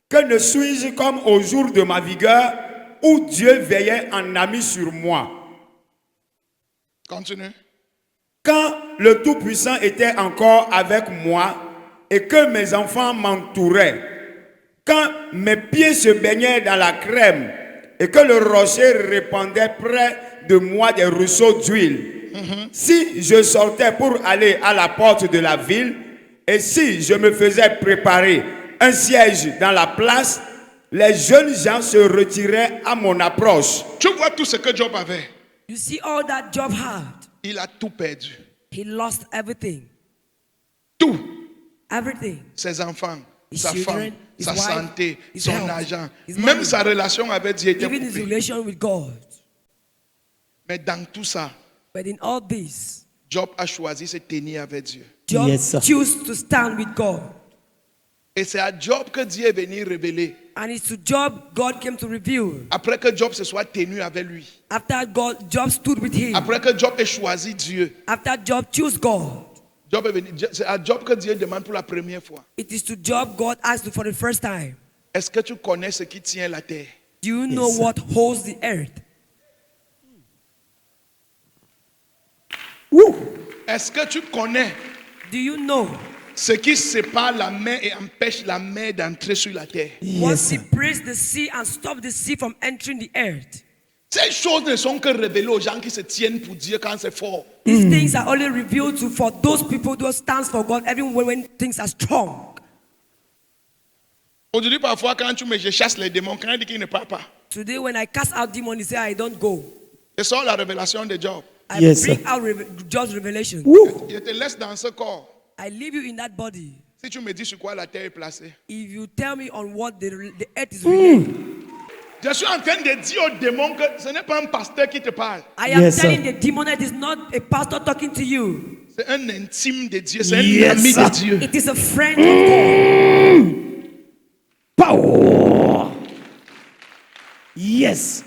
Que ne suis-je comme au jour de ma vigueur où Dieu veillait en ami sur moi? Continue. Quand le Tout-Puissant était encore avec moi et que mes enfants m'entouraient, quand mes pieds se baignaient dans la crème et que le rocher répandait près de moi des ruisseaux d'huile, si je sortais pour aller à la porte de la ville et si je me faisais préparer un siège dans la place, les jeunes gens se retiraient à mon approche. Tu vois tout ce que Job avait. You see all that Job had. Il a tout perdu. He lost everything. Tout. Everything. Ses enfants, His sa children, femme, his sa wife, santé, his son health, argent. his Même money. sa relation avec Dieu était Even his coupée. relation with God. Mais dans tout ça, But in all this, Job a choisi de se tenir avec Dieu. Job Yes, sir. chose to stand with God. Et c'est à Job que Dieu est venu révéler. And it's to Job God came to reveal. Après que Job se soit tenu avec lui. After Job stood with him. Après que Job ait choisi Dieu. After Job chose God. Job est venu. C'est à Job que Dieu demande pour la première fois. It is to Job God asked for the first time. Est-ce que tu connais ce qui tient la terre? Do you know sir. what holds the earth? Woo. Est-ce que tu connais Do you know ce qui sépare la mer et empêche la mer d'entrer sur la terre? what Yes, sir. separates the sea and stop the sea from entering the earth? Ces choses ne sont que révélées aux gens qui se tiennent pour Dieu quand c'est fort. These things are only revealed to for those people who stands for God, even when things are strong. Aujourd'hui, parfois, quand je chasse les démons, quand il dit qu'il ne part pas, Today, when I cast out demons, he say I don't go. je sors la révélation de Job. I Yes, bring sir. out Job's revelation. Woo. Je te laisse dans ce corps. I leave you in that body. Si tu me dis sur quoi la terre est placée. If you tell me on what the earth is related, Je suis en train de dire aux démons que ce n'est pas un pasteur qui te parle. I am Yes, sir. telling the demon that it is not a pastor talking to you. C'est un intime de Dieu. C'est un Yes, ami sir. de Dieu. It is a friend of God. Power. Yes.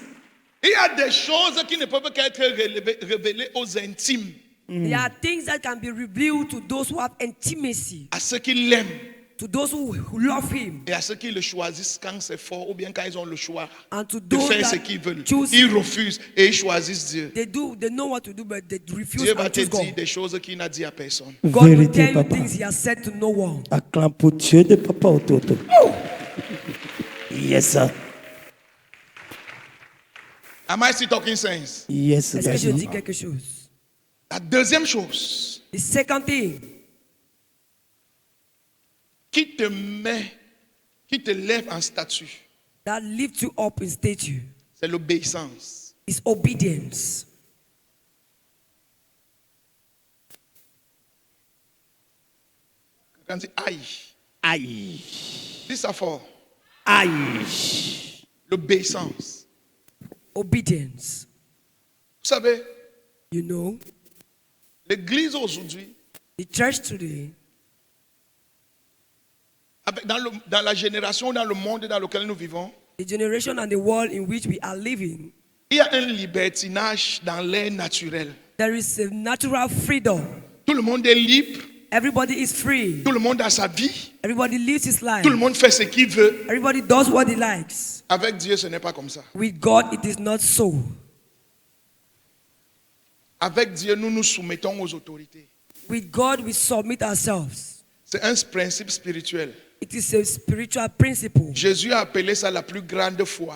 Il y a des choses qui ne peuvent qu'être révélées aux intimes, There are things that can be revealed to those who have intimacy, à ceux qui l'aiment to those who love him, et à ceux qui le choisissent quand c'est fort ou bien quand ils ont le choix and to de those faire ce that qu'ils veulent. choose. Ils refusent et ils choisissent Dieu. They know what to do, but they refuse Dieu va and te choose dire God. des choses qu'il n'a dit à personne. God will Vérité, tell you papa. things he has said to no one. Acclame pour Dieu de papa autour. Yes, sir. Am I still talking sense? Yes, Est-ce que je daddy. dis quelque chose? La deuxième chose, The second thing, te met, qui te lève en statut, that lifts you up in stature. c'est l'obéissance. It's obedience. Quand on dit aïe, Aïe. dis ça fort. Aïe. L'obéissance. Obedience. Vous savez, You know, l'église aujourd'hui, the church today, dans la génération, dans le monde dans lequel nous vivons, the generation and the world in which we are living, il y a un libertinage dans l'air naturel. there is a natural freedom. Tout le monde est libre, Everybody is free. tout le monde a sa vie, Everybody lives his life. tout le monde fait ce qu'il veut. Everybody does what he likes. Avec Dieu, ce n'est pas comme ça. With God, it is not so. Avec Dieu, nous nous soumettons aux autorités. With God, we submit ourselves. C'est un principe spirituel. It is a spiritual principle. Jésus a appelé ça la plus grande foi.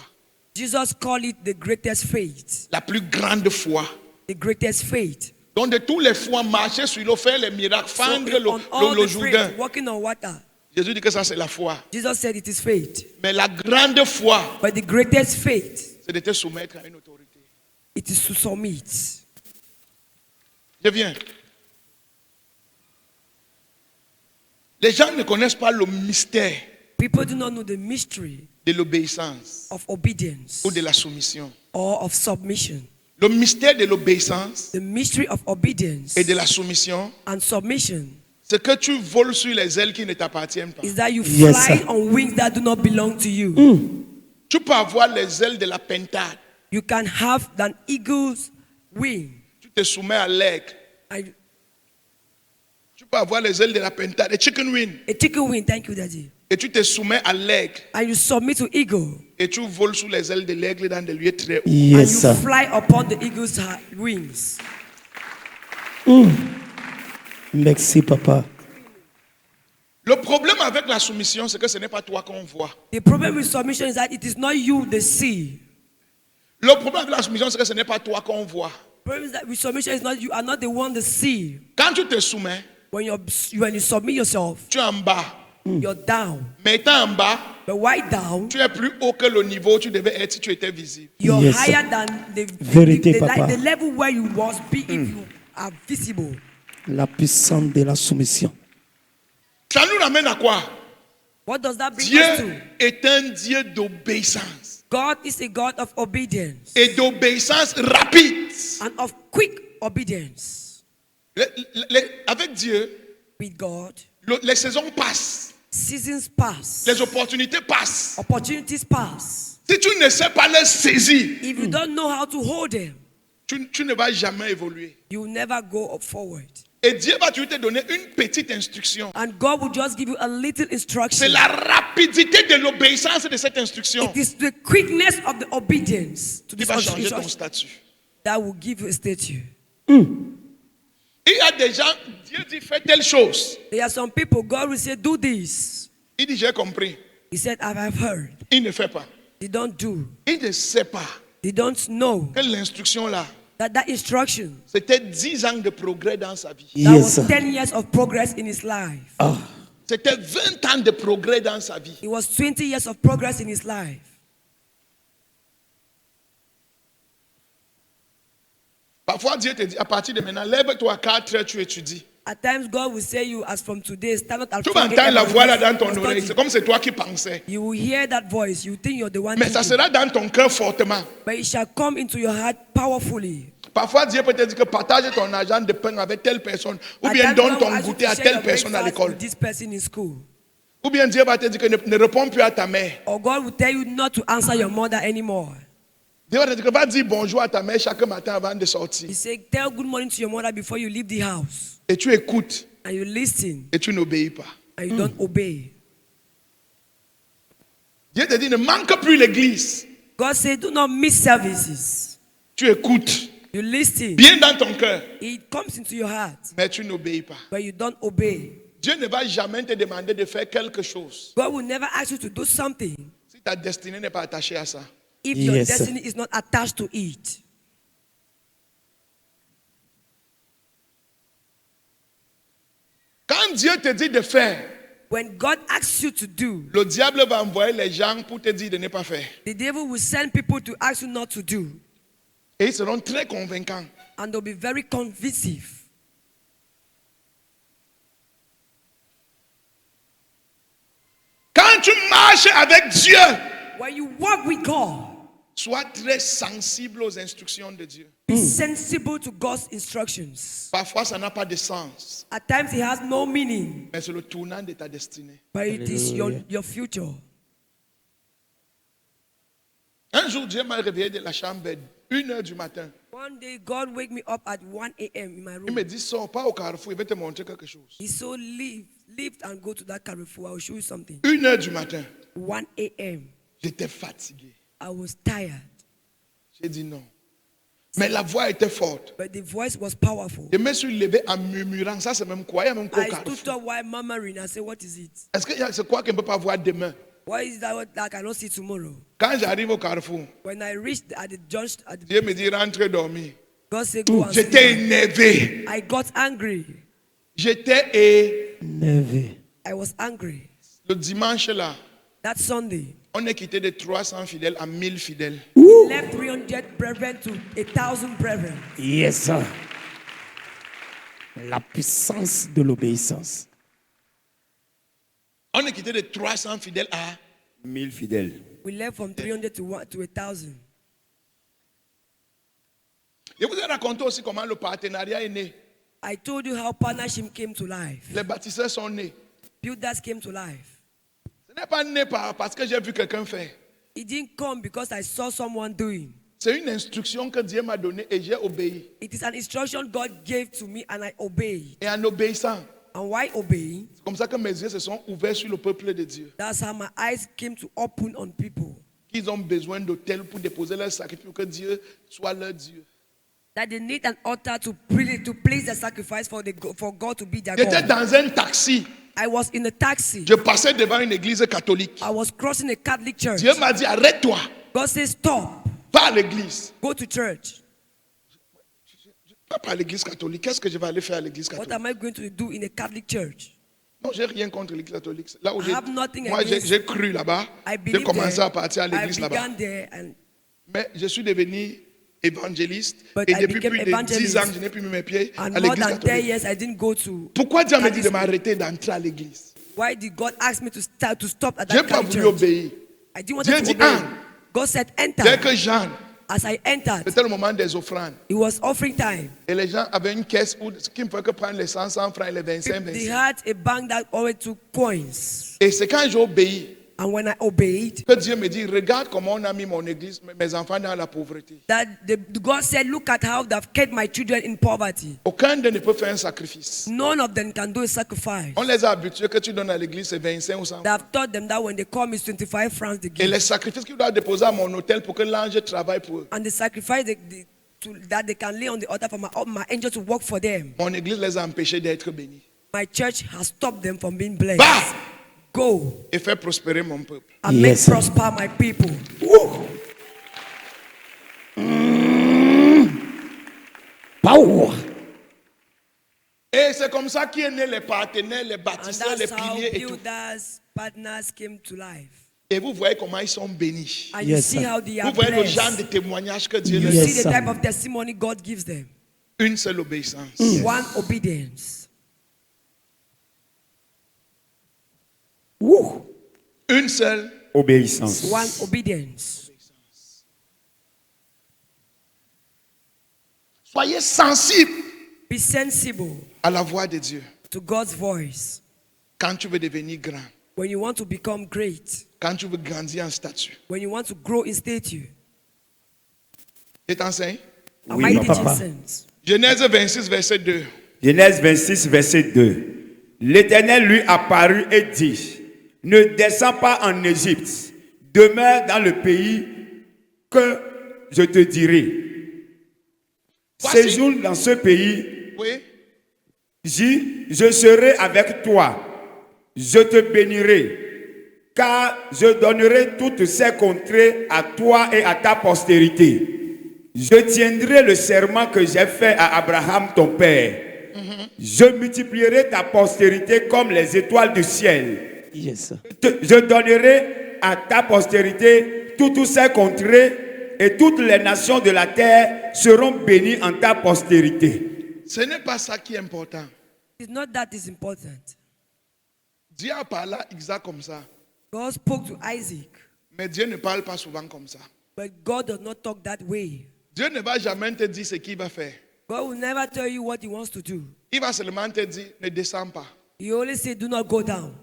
Jesus called it the greatest faith. La plus grande foi. The greatest faith. Donc de tous les fois, marcher sur l'eau, faire les miracles, So fendre on all le the Jourdain. faith, walking on water. Jésus dit que ça c'est la foi. Jesus said it is faith. Mais la grande foi, But the greatest faith, c'est de te soumettre à une autorité. it is to submit. Je viens. Les gens ne connaissent pas le mystère People do not know the mystery de l'obéissance of obedience ou de la soumission. or of submission. Le mystère de l'obéissance The mystery of obedience et de la soumission, and submission c'est que tu voles sur les ailes qui ne t'appartiennent pas. is that you Yes, fly sir. on wings that do not belong to you. Tu peux avoir les ailes de la pentade. You can have an eagle's wing. Tu te soumets à l'aigle. And Tu peux avoir les ailes de la pentade, a chicken wing. a chicken wing, thank you, Daddy. Et tu te soumets à l'aigle. And you submit to eagle. Et tu voles sous les ailes de l'aigle dans des lieux très hauts. And Yes, you sir. fly upon the eagle's wings. Merci, papa. Le problème avec la soumission, c'est que ce n'est pas toi qu'on voit. The problem with submission is that it is not you they see. Le problème avec la soumission, c'est que ce n'est pas toi qu'on voit. The problem is that with submission is not you are not the one they see. Quand tu te soumets, When you submit yourself, tu es en bas. you're down. Mais étant en bas, But right down, tu es plus haut que le niveau où tu devais être si tu étais visible. you're Yes, sir. higher than Vérité, papa. the level where you must be if you are visible. La puissance de la soumission. Ça nous ramène à quoi? What does that bring us to? Dieu est un Dieu d'obéissance. God is a God of obedience Et d'obéissance rapide. and of quick obedience. Avec Dieu, With God, les saisons passent. seasons pass, Les opportunités passent. opportunities pass. Si tu ne sais pas les saisir, If you don't know how to hold them, tu ne vas jamais évoluer. you will never go forward. Et Dieu va toujours te donner une petite instruction. And God will just give you a little C'est instruction. la rapidité de l'obéissance de cette instruction It is the quickness of the obedience to qui this va changer ton instruction statut. that will give you a statue. Il y a des gens, Dieu dit fais telle chose. There are some people, God will say, do this. Il dit j'ai compris. He said, I've heard. Il ne fait pas. They don't do. Il ne sait pas They don't know que l'instruction là, that instruction, c'était 10 ans de progrès dans sa vie. that Yes, was sir. 10 years of progress in his life. Ah, C'était 20 ans de progrès dans sa vie. It was 20 years of progress in his life. Parfois Dieu te dit à partir de maintenant, lève-toi à 4 heures, tu étudies. At times, God will say you, as from today, stand up at Tu vas 4 entendre la a.m. voix là dans ton and oreille. study. C'est comme c'est toi qui pensais. You will hear that voice. You think you're the one Mais ça thinking. sera dans ton cœur fortement. But it shall come into your heart powerfully. Parfois Dieu peut te dire que partage ton argent de pain avec telle personne. Ou At bien times, donne God ton will ask you goûter to à share telle your personne à breakfast l'école. with this person in school. Ou bien Dieu va te dire que ne réponds plus à ta mère. Or God will tell you not to answer your mother anymore. Dieu va te dire que va dire bonjour à ta mère chaque matin avant de sortir. He said, tell good morning to your mother before you leave the house. Et tu écoutes And you listen et tu n'obéis pas. and you don't obey. Dieu te dit ne manque plus l'église. God said, do not miss services. Tu écoutes You listen. bien dans ton cœur, It comes into your heart, mais tu n'obéis pas. but you don't obey. Dieu ne va jamais te demander de faire quelque chose God will never ask you to do something si ta destinée n'est pas attachée à ça. if your Yes, sir. destiny is not attached to it. Quand Dieu te dit de faire, When God asks you to do, le diable va envoyer les gens pour te dire de ne pas faire. the devil will send people to ask you not to do. Et ils seront très convaincants. And they'll be very convincing. Quand tu marches avec Dieu, When you walk with God, sois très sensible aux instructions de Dieu. be sensible to God's instructions. Parfois, ça n'a pas de sens, At times it has no meaning, mais c'est le tournant de ta destinée. but it is your future. Un jour, Dieu m'a réveillé de la chambre 1h du matin. One day, God wake me up at 1 a.m. in my Il me room. dit, sors pas au carrefour, il va te montrer quelque chose. He said, leave and go to that Carrefour. I will show you something. 1h du matin, 1 a.m. j'étais fatigué. I was tired, J'ai dit non. Mais la voix était forte. but the voice was powerful. Je me suis levé en murmurant. Ça, c'est même quoi? Il y a même quoi au I stood carrefour? up while murmuring. I said, what is it? Est-ce que c'est quoi qu'on ne peut pas voir demain? What is that that I cannot see tomorrow? Quand j'arrive au carrefour, When I reached at the junction, Dieu me dit, rentre dormir. God said, go and J'étais sleep. énervé. I got angry. J'étais Énervé. I was angry. le dimanche là, That Sunday, on est quitté de 300 fidèles à 1000 fidèles. we left 300 brethren to 1,000 brethren. Yes, sir. La puissance de l'obéissance. On est quitté de 300 fidèles à 1000 fidèles. We left from 300 to 1,000. Je vous ai raconté aussi comment le partenariat est né. I told you how partnership came to life. Les bâtisseurs sont nés. Builders came to life. Ce n'est pas né parce que j'ai vu quelqu'un faire. It didn't come because I saw someone doing. C'est une instruction que Dieu m'a donnée et j'ai obéi. It is an instruction God gave to me and I obeyed. Et en obéissant, And why obeying? c'est comme ça que mes yeux se sont ouverts sur le peuple de Dieu. That's how my eyes came to open on people. Qu'ils ont besoin d'hôtels pour déposer leur sacrifice pour que Dieu soit leur Dieu. That they need an altar to place the sacrifice for God to be their J'étais God. dans un taxi. I was in a taxi. Je passais devant une église catholique. I was crossing a Catholic church. Dieu m'a dit, arrête-toi. God says, stop. Va à l'église. Go to church. Pas à l'église catholique. Qu'est-ce que je vais aller faire à l'église What catholique? am I going to do in a Catholic church? Non, j'ai rien contre l'église catholique. Là où I have nothing moi, against- j'ai cru là-bas. I J'ai believe commencé there. à partir à I l'église là-bas. began there and Mais je suis devenu évangéliste. But Et I depuis became plus de 10 evangelist. ans, je n'ai plus mis mes pieds à more l'église than 10 catholique. years I didn't go to. Pourquoi Dieu m'a dit de Catholic. m'arrêter d'entrer à l'église? Why did God ask me to stop at Je n'ai that pas Catholic voulu church? obéir. I didn't want Dieu to dit, obey. ah. God said, Dès enter. que Jean, As I entered, c'était le moment des offrandes. it was offering time. Et les gens avaient une caisse où, qui ne pouvait que prendre les 100 francs et les 25, They 25. had a bank that always took coins. Et c'est quand j'ai obéi And when I obeyed, que Dieu me dit, regarde comment on a mis mon église, mes enfants dans la pauvreté. that God said, look at how they've kept my children in poverty. Aucun d'eux ne peut faire un sacrifice. None of them can do a sacrifice. On les a habitués que tu donnes à l'église, c'est 25 ou 100. They have taught them that when they come, it's 25 francs they Et give. les sacrifices qu'ils doivent déposer à mon hôtel pour que l'ange travaille pour eux. And the sacrifice that they can lay on the altar for my angel to work for them. Mon église les a empêchés d'être bénis. My church has stopped them from being blessed. Va Go et faire prospérer mon peuple. and Yes, make sir. prosper my people. Power. Et c'est comme ça qu'est né les partenaires, les And bâtisseurs, les that's how piliers et tout. builders, partners came to life. Et vous voyez comment ils sont bénis. And you Yes, see sir. how they are Vous voyez le blessed. genre de témoignage que Dieu You leur Yes, see the sir. type of testimony God gives them. Une seule obéissance. One obedience. Woo. Une seule. Obéissance. One obedience. Soyez sensibles Be sensible à la voix de Dieu. to God's voice. Quand tu veux devenir grand, When you want to become great, quand tu veux grandir en statut. when you want to grow in stature. Je t'enseigne. Am Oui, I mon teaching papa. sense? Genèse 26, verset 2. Genèse 26, verset 2. L'Éternel lui apparut et dit, ne descends pas en Égypte, demeure dans le pays que je te dirai. Voici. Séjourne dans ce pays, Oui. je serai avec toi, je te bénirai, car je donnerai toutes ces contrées à toi et à ta postérité. Je tiendrai le serment que j'ai fait à Abraham ton père. Je multiplierai ta postérité comme les étoiles du ciel. Yes. Je donnerai à ta postérité toutes ces contrées et toutes les nations de la terre seront bénies en ta postérité. Ce n'est pas ça qui est important. It's not that is important. Dieu a parlé à Isaac comme ça. God spoke to Isaac, Mais Dieu ne parle pas souvent comme ça. but God does not talk that way. Dieu ne va jamais te dire ce qu'il va faire. God will never tell you what he wants to do. Il va seulement te dire, ne descends pas. He only say, do not go down.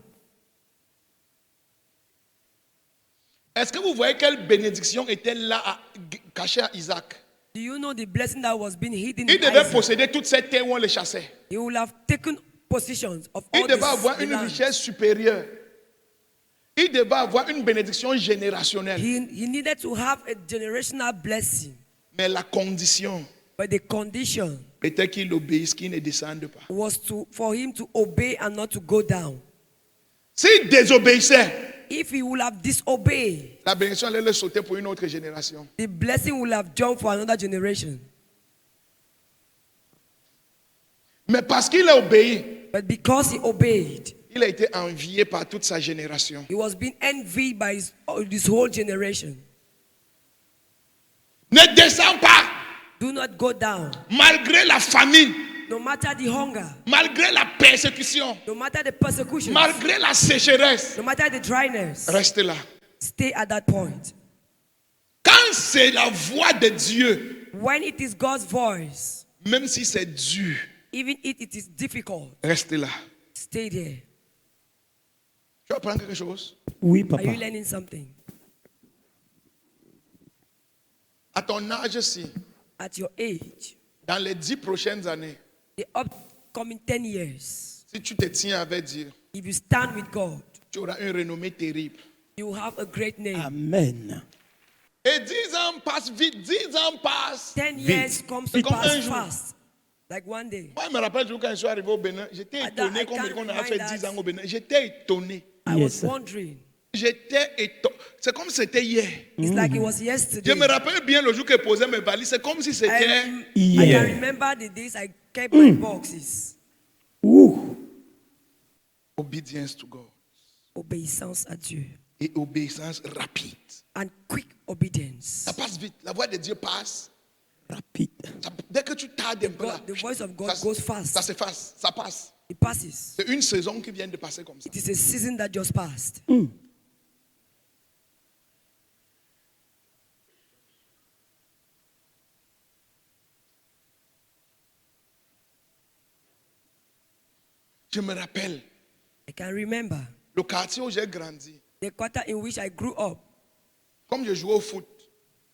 Est-ce que vous voyez quelle bénédiction était là cachée à Isaac? Do you know the blessing that was being hidden Il in devait Isaac? posséder toute cette terre où on les chassait. He will have taken positions of Il all devait avoir the une land. richesse supérieure. Il devait avoir une bénédiction générationnelle. He needed to have a generational blessing. Mais la condition But the condition était qu'il obéisse, qu'il ne descende pas. was for him to obey and not to go down. S'il désobéissait, If he would have disobeyed, la bénédiction allait le sauter pour une autre génération. the blessing would have jumped for another generation. Mais parce qu'il a obéi, But because he obeyed, il a été envié par toute sa génération. he was being envied by his whole generation. Ne descends pas, Do not go down. malgré la famine, No matter the hunger, malgré la persécution, no matter the persecution, malgré la sécheresse. no matter the dryness, Reste là. stay at that point. Quand c'est la voix de Dieu, When it is God's voice, même si c'est dur, even if it is difficult, reste là. stay there. Tu apprends quelque chose? Oui, Are papa. you learning something? À ton âge-ci, At your age, dans les 10 prochaines années, the upcoming 10 years, si tu te tiens avec Dieu, if you stand with God, tu auras une renommée terrible. you will have a great name. Amen. Et 10 ans passent vite, 10 ans passent. 10 years comes to C'est comme pass un jour. fast, like one day. Moi, je me rappelle toujours quand je suis arrivé au Bénin, j'étais I étonné can't comme on a remind fait that. 10 ans au Bénin. J'étais étonné. I Yes, was sir. wondering. J'étais étonné. C'est comme si c'était hier. It's like it was Je yesterday. me rappelle bien le jour que j'ai posé mes valises. C'est comme si c'était. I Yeah. can remember the days I kept my boxes. Ouh. Obedience to God. Obéissance à Dieu. Et obéissance rapide. And quick obedience. Ça passe vite. La voix de Dieu passe. Rapide. Dès que tu tardes un peu là, The voice of God ça, goes fast. ça s'efface. Ça passe. It passes. C'est une saison qui vient de passer comme ça. It is a season that just passed. Je me rappelle I can remember le quartier où j'ai grandi. the quarter in which I grew up. Comme je jouais au foot,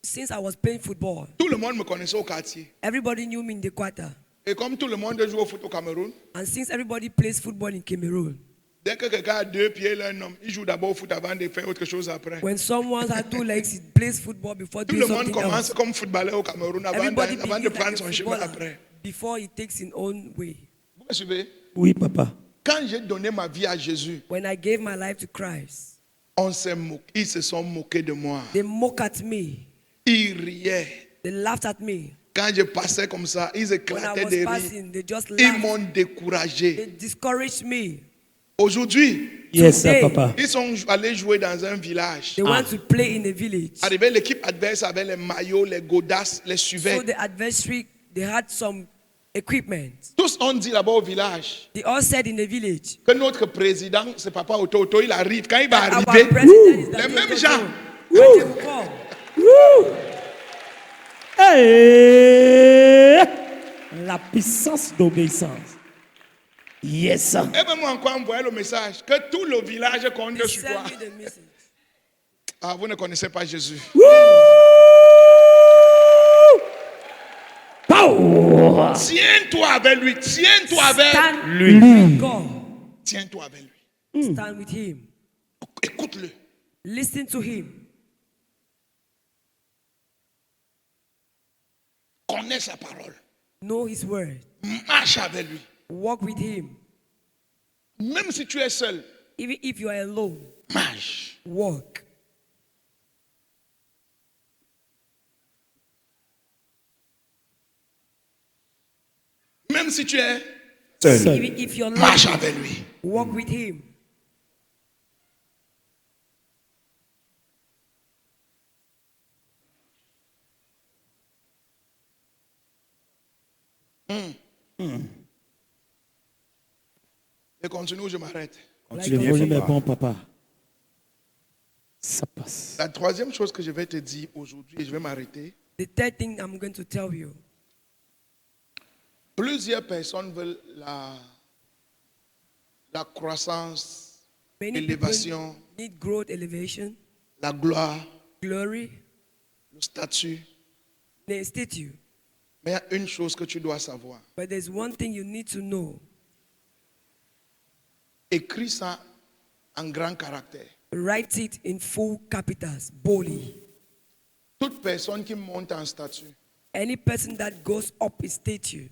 Since I was playing football, tout le monde me connaissait au quartier. everybody knew me in the quarter. Et comme tout le monde joue au foot au Cameroun, And since everybody plays football in Cameroon, dès que quelqu'un a 2 pieds, là, un homme, il joue d'abord au foot avant de faire autre chose après. when someone has 2 legs, he plays football before Tout doing le monde something commence else. comme footballeur au Cameroun avant Everybody avant de begins prendre like son a chemin footballer après. before he takes his own way. Vous me suivez? Oui, papa. Quand j'ai donné ma vie à Jésus, When I gave my life to Christ, ils se sont moqués de moi. they mocked at me. Ils riaient. They laughed at me. Quand je passais comme ça, ils When I éclataient was de rire. passing, they just Ils laughed. m'ont découragé. They discouraged me. Aujourd'hui, Yes, sir, Today. papa. ils sont allés jouer dans un village. They went to play in a village. Arrivé, l'équipe adverse avait les maillots, les godasses, les So suivait. the adversary, they had some equipment. Tous ont dit là-bas au village They all said in the village, que notre président, c'est Papa Ototo, il arrive. Quand il va our arriver, president is les that mêmes Toto. gens. And they will come. Hey! La puissance d'obéissance. Yes, sir. Et même moi encore envoyé le message que tout le village compte They sur toi. send me the message. Ah, vous ne connaissez pas Jésus. Power. Tiens-toi avec lui. Tiens-toi avec Stand Lui. with God. Tiens-toi avec lui. Stand with him. Écoute-le. Listen to him. Connais sa parole. Know his word. Marche avec lui. Walk with him. Même si tu es seul, Even if you are alone, marche. walk. Même si tu es seul. If you're Marche lonely, avec lui. walk with him. Et continue ou je m'arrête. Like Le God. volume est bon, papa. Ça passe. La troisième chose que je vais te dire aujourd'hui, et je vais m'arrêter. The third thing I'm going to tell you. Plusieurs personnes veulent la croissance, Many l'élévation, people need growth, elevation, la gloire, glory, le statut. the statue. Mais il y a une chose que tu dois savoir. But there's one thing you need to know. Écris ça en grand caractère. Write it in full capitals, boldly. Toute personne qui monte en statut Any person that goes up in stature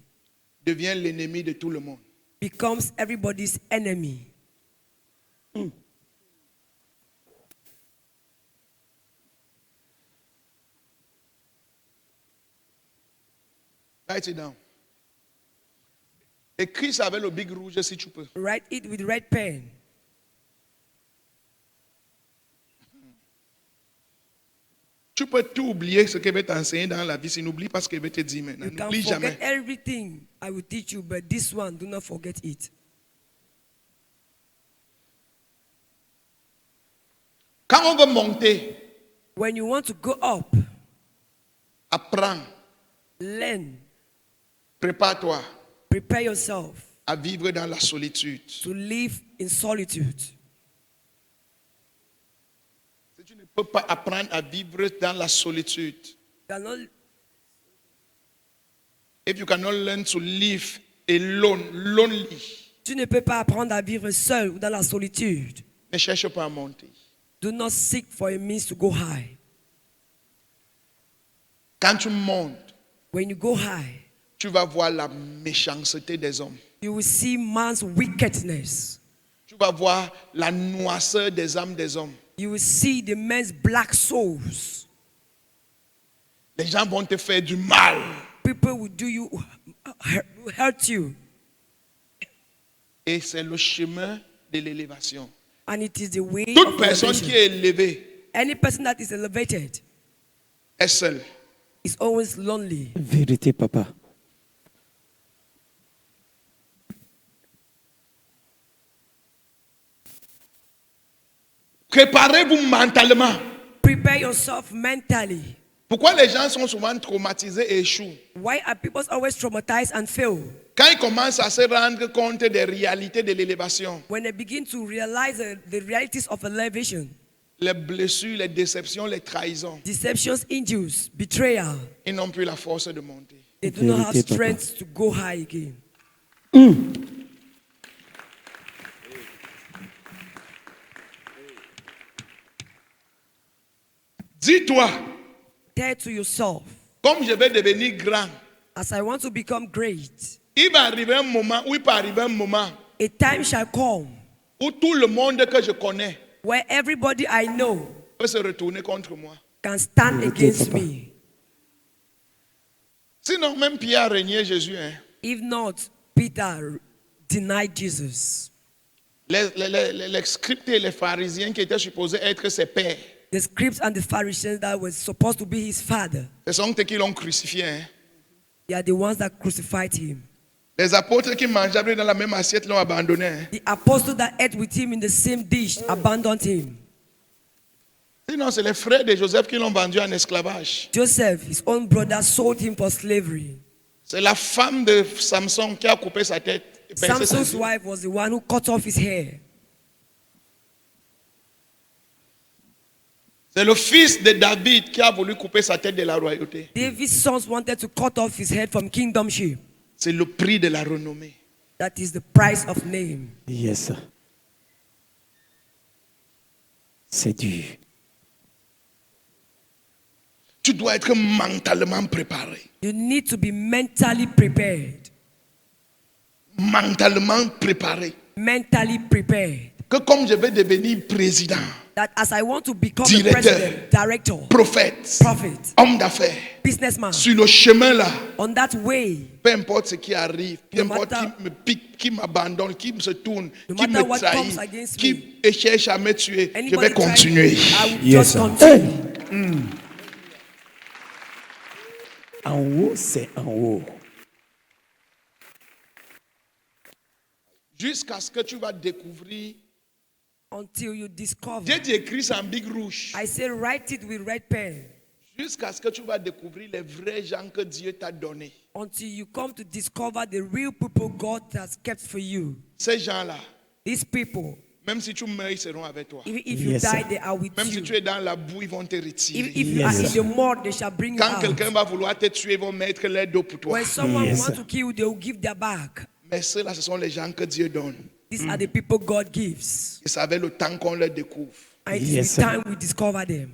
devient l'ennemi de tout le monde. becomes everybody's enemy. Write it down. Écris ça avec le big rouge si tu peux. Write it with red pen. Tu peux tout oublier ce qu'elle va t'enseigner dans la vie. Si n'oublie pas ce qu'elle va te dire maintenant. You can N'oublie forget jamais. everything I will teach you, but this one, do not forget it. Quand on veut monter, When you want to go up, apprends, learn, prépare-toi prepare yourself à vivre dans la solitude. to live in solitude. Si tu ne peux pas apprendre à vivre dans la solitude, Cannot- if you cannot learn to live alone, lonely, Tu ne peux pas apprendre à vivre seul ou dans la solitude. ne cherche pas à monter. Do not seek for a means to go high. Quand tu montes, When you go high, tu vas voir la méchanceté des hommes. you will see man's wickedness. Tu vas voir la noirceur des âmes des hommes. You will see the men's black souls. Les gens vont te faire du mal. People will do you, will hurt you. Et c'est le chemin de l'élévation. And it is the way Toute of personne qui elevation. est élevée Any person that is elevated est seule. is always lonely. Vérité, papa. Préparez-vous mentalement. Prepare yourself mentally. Pourquoi les gens sont souvent traumatisés et échouent? Why are people always traumatized and fail? Quand ils commencent à se rendre compte des réalités de l'élévation, When they begin to realize the realities of elevation, les blessures, les déceptions, les trahisons, deceptions, injuries, betrayal, ils n'ont plus la force de monter. they do not have Vérité, papa. strength to go high again. Dis-toi, Tell to yourself, comme je vais devenir grand, as I want to become great, il va arriver un moment où il peut arriver un moment a time shall come où tout le monde que je connais where everybody I know peut se retourner contre moi. can stand Vérité, against papa. me. Sinon, même Pierre a régné Jésus. Hein. If not, Peter denied Jesus. Les scribes et les pharisiens qui étaient supposés être ses pères, The scribes and the Pharisees that was supposed to be his father, ce sont eux qui l'ont crucifié. Hein. they are the ones that crucified him. Les apôtres qui mangeaient dans la même assiette l'ont abandonné. Hein. The apostles that ate with him in the same dish abandoned him. Sinon, c'est les frères de Joseph qui l'ont vendu en esclavage. Joseph, his own brother, sold him for slavery. C'est la femme de Samson qui a coupé sa tête. Et percé ses Samson's yeux. wife was the one who cut off his hair. C'est le fils de David qui a voulu couper sa tête de la royauté. David's sons wanted to cut off his head from kingdomship. C'est le prix de la renommée. That is the price of name. Yes. C'est dur. Tu dois être mentalement préparé. You need to be mentally prepared. Mentalement préparé. Mentally prepared. que comme je vais devenir président, that as I want to become a Directeur. president, director, prophète, prophet, homme d'affaires, businessman, sur le chemin là, on that way, peu importe ce qui arrive, peu No importe matter- qui me pique, qui m'abandonne, qui me se tourne, No qui matter me what trahit, comes against qui cherche à me tuer, je anybody vais continuer. trying, I will Yes, just sir. continue. En haut, c'est en haut. Jusqu'à ce que tu vas découvrir. Until you discover. J'ai dit écrit ça en big rouge. I say write it with red pen. Jusqu'à ce que tu vas découvrir les vrais gens que Dieu t'a donnés. Until you come to discover the real people God has kept for you. Ces gens-là, These people, même si tu meurs, ils seront avec toi. even if you Yes, die, sir. they are with Même you. si tu es dans la boue, ils vont te Even retirer. if you Yes, are in sir. the mud, they shall bring you Quand out. quelqu'un va vouloir te tuer, ils vont mettre l'air d'eau pour toi. When someone Yes, wants sir. to kill you, they will give their back. Mais ceux-là, ce sont les gens que Dieu donne. These are the people God gives. Et ça avec le temps qu'on les découvre. And it is Yes, with sir. time we discover them.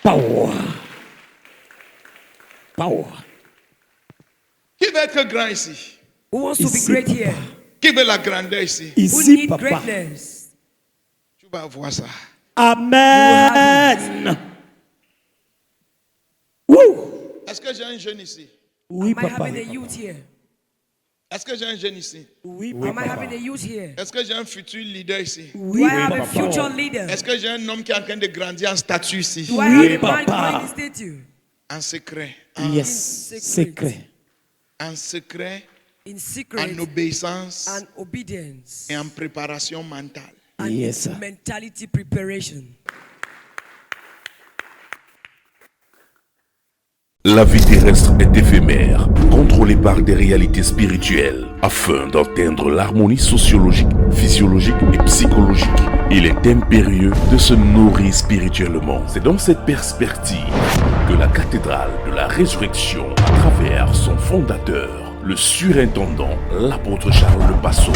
Power. Power. Qui veut être grand ici? Who wants to be Ici, great papa. here? Qui veut la grandeur ici? Who Ici, need papa. greatness? Tu vas voir ça. Amen. Woo. Est-ce que j'ai un jeune ici? Oui, Am I papa. having a youth here? Est-ce que j'ai un jeune ici? Oui, Am I papa. having a youth here? Est-ce que j'ai un futur leader ici? Do I have a papa. future leader? Est-ce que j'ai un homme qui est en train de grandir en statut ici? Do I have Oui, a man papa. growing in statue? En secret. Yes. In Secret. En secret, In secret en obéissance and obedience et en préparation mentale. and Yes, sir. mentality preparation. La vie terrestre est éphémère, contrôlée par des réalités spirituelles. Afin d'atteindre l'harmonie sociologique, physiologique et psychologique, il est impérieux de se nourrir spirituellement. C'est dans cette perspective que la cathédrale de la résurrection, à travers son fondateur, le surintendant, l'apôtre Charles Le Passeau,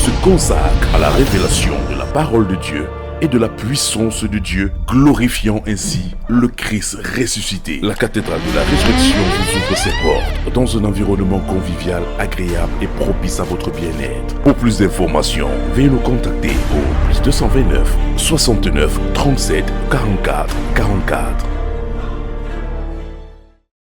se consacre à la révélation de la parole de Dieu et de la puissance de Dieu, glorifiant ainsi le Christ ressuscité. La cathédrale de la résurrection vous ouvre ses portes dans un environnement convivial, agréable et propice à votre bien-être. Pour plus d'informations, veuillez nous contacter au +229 69 37 44 44.